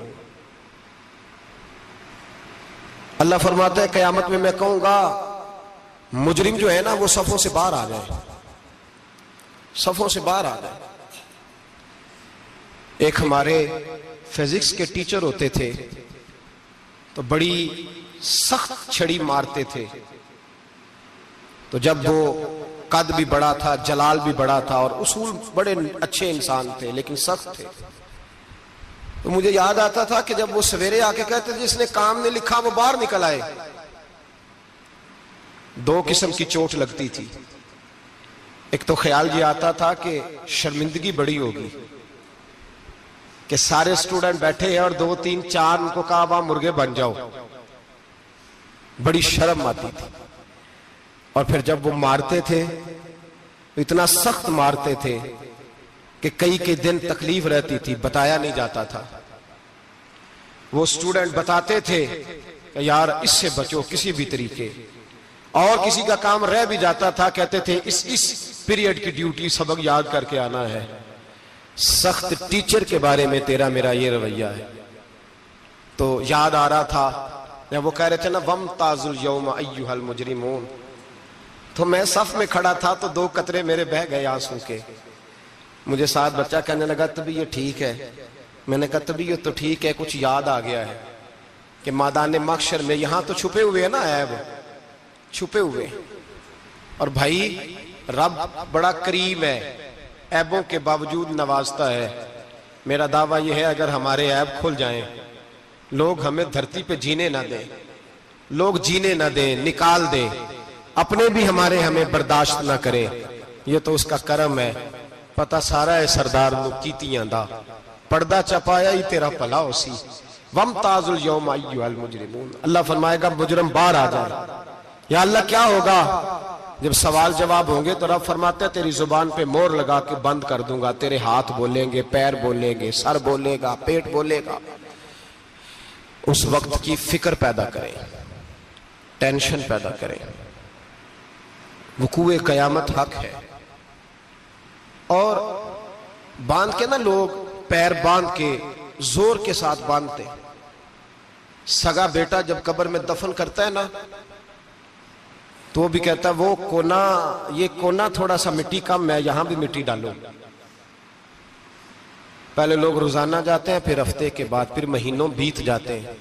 अल्लाह फरमाता है कयामत में मैं कहूंगा मुजरिम जो है ना वो सफों से बाहर आ जाए, सफों से बाहर आ जाए। एक हमारे फिजिक्स के टीचर होते थे तो बड़ी सख्त छड़ी मारते थे, तो जब वो कद भी बड़ा था, जलाल भी बड़ा था और उसूल बड़े अच्छे इंसान थे लेकिन सख्त थे, तो मुझे याद आता था कि जब वो सवेरे आके कहते थे जिसने काम नहीं लिखा वो बाहर निकल आए। 2 किस्म की चोट लगती थी। एक तो ख्याल ये आता था कि शर्मिंदगी बड़ी होगी कि सारे स्टूडेंट बैठे हैं और 2 3 4 उनको कहा वहां मुर्गे बन जाओ, बड़ी शर्म आती थी। और फिर जब वो मारते थे तो इतना सख्त मारते थे कि कई दिन तकलीफ रहती थी, बताया नहीं जाता था। वो स्टूडेंट बताते थे कि यार इससे बचो किसी भी तरीके, और किसी का काम रह भी जाता था कहते थे इस पीरियड की ड्यूटी सबक याद करके आना है। सख्त टीचर के बारे में तेरा मेरा ये रवैया है। तो याद आ रहा था जब वो कह रहे थे ना वम ताजुल यौम अय्युहल मुजरिमून, तो मैं सफ में खड़ा था तो 2 कतरे मेरे बह गए आंसू के। मुझे साथ बच्चा कहने लगा तबीयत ठीक है। मैंने कहा तबीयत तो ठीक है, कुछ याद आ गया है कि मैदान महशर में यहां तो छुपे हुए है ना ऐब, छुपे हुए, और भाई रब बड़ा करीम है, ऐबों के बावजूद नवाजता है। मेरा दावा यह है अगर हमारे ऐब खुल जाएं, लोग हमें धरती पे जीने ना दें, लोग जीने ना दें, निकाल दें, अपने भी हमारे हमें बर्दाश्त ना करें, ये तो उसका करम है। पता सारा है सरदार नु कीतियां दा, पर्दा चपाया ही तेरा भला होसी। वम ताजुल यौम अय्युहल मुजरिमून, अल्लाह फरमाएगा मुजरम बाहर आ जाए। या अल्लाह क्या होगा जब सवाल जवाब होंगे? तो रब फरमाते तेरी जुबान पे मोहर लगा के बंद कर दूंगा, तेरे हाथ बोलेंगे, पैर बोलेंगे, सर बोलेगा, पेट बोलेगा। उस वक्त की फिक्र पैदा करें, टेंशन पैदा करें। वकूए कयामत हक है। और बांध के ना लोग पैर बांध के जोर के साथ बांधते। सगा बेटा जब कब्र में दफन करता है ना तो वो भी कहता है वो कोना, ये कोना थोड़ा सा मिट्टी कम है, यहां भी मिट्टी डालो। पहले लोग रोजाना जाते हैं, फिर हफ्ते के बाद, फिर महीनों बीत जाते हैं।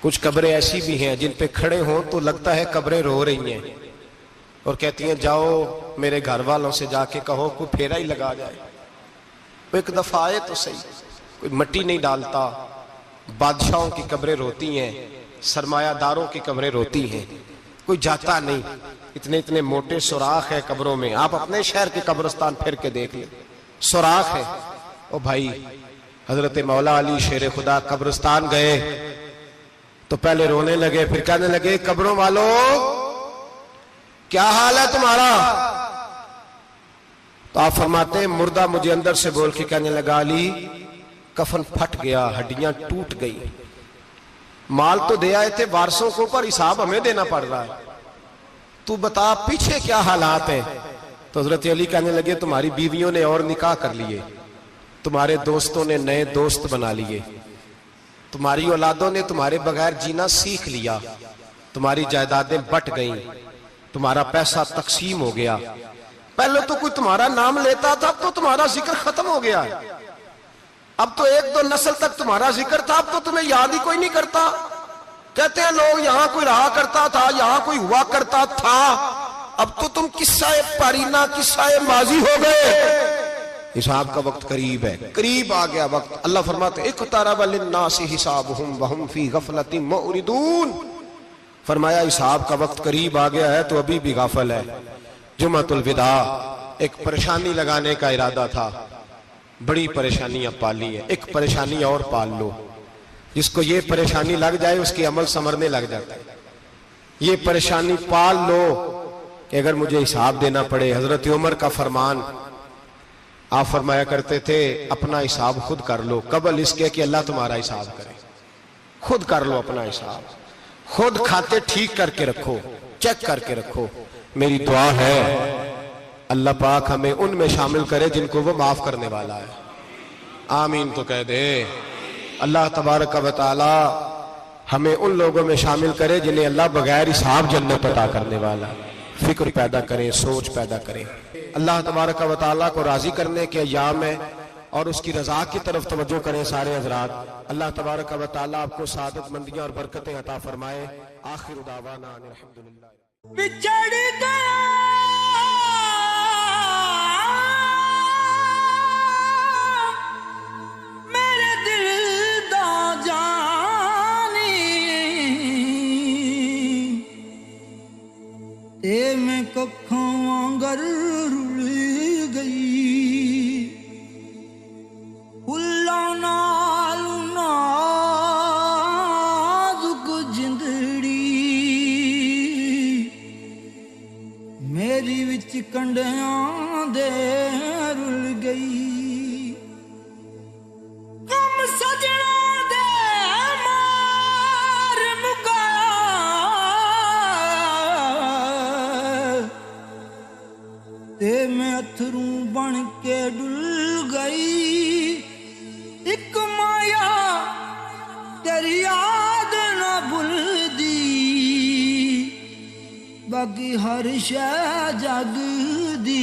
कुछ कब्रें ऐसी भी हैं जिन पे खड़े हों तो लगता है कब्रें रो रही हैं और कहती हैं जाओ मेरे घर वालों से जाके कहो कोई फेरा ही लगा जाए। वो एक दफा आए तो सही, कोई मिट्टी नहीं डालता। बादशाहों की कब्रें रोती हैं, सरमायादारों की कब्रें रोती हैं, कोई जाता नहीं। इतने इतने मोटे सुराख है कब्रों में, आप अपने शहर के कब्रिस्तान फिर के देख ले, सुराख है। ओ भाई, हजरत मौला अली शेर खुदा कब्रिस्तान गए तो पहले रोने लगे, फिर कहने लगे कब्रों वालों क्या हाल है तुम्हारा? तो आप फरमाते हैं मुर्दा मुझे अंदर से बोल के कहने लगा अली कफन फट गया, हड्डियां टूट गई, माल तो दे आए थे वारसों को, पर हिसाब हमें देना पड़ रहा है, तू बता पीछे क्या हालात है? तो हजरत अली कहने लगे तुम्हारी बीवियों ने और निकाह कर लिए, तुम्हारे दोस्तों ने नए दोस्त बना लिए, तुम्हारी औलादों ने तुम्हारे बगैर जीना सीख लिया, तुम्हारी जायदादें बट गईं, तुम्हारा पैसा तकसीम हो गया। पहले तो कोई तुम्हारा नाम लेता था, अब तो तुम्हारा जिक्र खत्म हो गया है। अब तो 1-2 नस्ल तक तुम्हारा जिक्र था, अब तो तुम्हें याद ही कोई नहीं करता। कहते हैं लोग यहां कोई रहा करता था, यहां कोई हुआ करता था, अब तो तुम किस्सा पारीना, किस्सा माजी हो गए। हिसाब का वक्त करीब है, करीब आ गया वक्त। अल्लाह फरमाते इक़्तरब लिन्नासि हिसाबुहुम वहुम फी गफलतिन मुरिदून, फरमाया हिसाब का वक्त करीब आ गया है तो अभी भी गाफल है। जुम्मतुल विदा, एक परेशानी लगाने का इरादा था, बड़ी परेशानियां पाली है, एक परेशानी और पाल लो। जिसको ये परेशानी लग जाए उसकी अमल समरने लग जाता है। ये परेशानी पाल लो कि अगर मुझे हिसाब देना पड़े। हजरत उमर का फरमान, आप फरमाया करते थे अपना हिसाब खुद कर लो, कबल इसके कि अल्लाह तुम्हारा हिसाब करे। खुद कर लो अपना हिसाब, खुद खाते ठीक करके रखो, चेक करके रखो। मेरी दुआ है अल्लाह पाक हमें उनमें शामिल करे जिनको वो माफ करने वाला है। आमीन तो कह दे। अल्लाह तबारक व तआला हमें उन लोगों में शामिल करे जिन्हें अल्लाह बगैर हिसाब जन्नत अता करने वाला। फिक्र पैदा करें, सोच पैदा करें। अल्लाह तबारक व तआला को राजी करने के अय्याम है और उसकी रजा की तरफ तवज्जो करें सारे हजरात। अल्लाह तबारक व तआला आपको सादतमंदियां और बरकतें अता फरमाए। आखिर दावाना अल्हम्दुलिल्लाह। बिछड़ गया मेरे दिल दा जानी, ते मैं कखों वांगर रुल गई, फुल्ला नाल नाजुक जिंदड़ी मेरी विच कंडियां दे रुल गई। गम सजना के डुल गई। एक माया तेरी याद न भुलदी, बाकी हर शै जग दी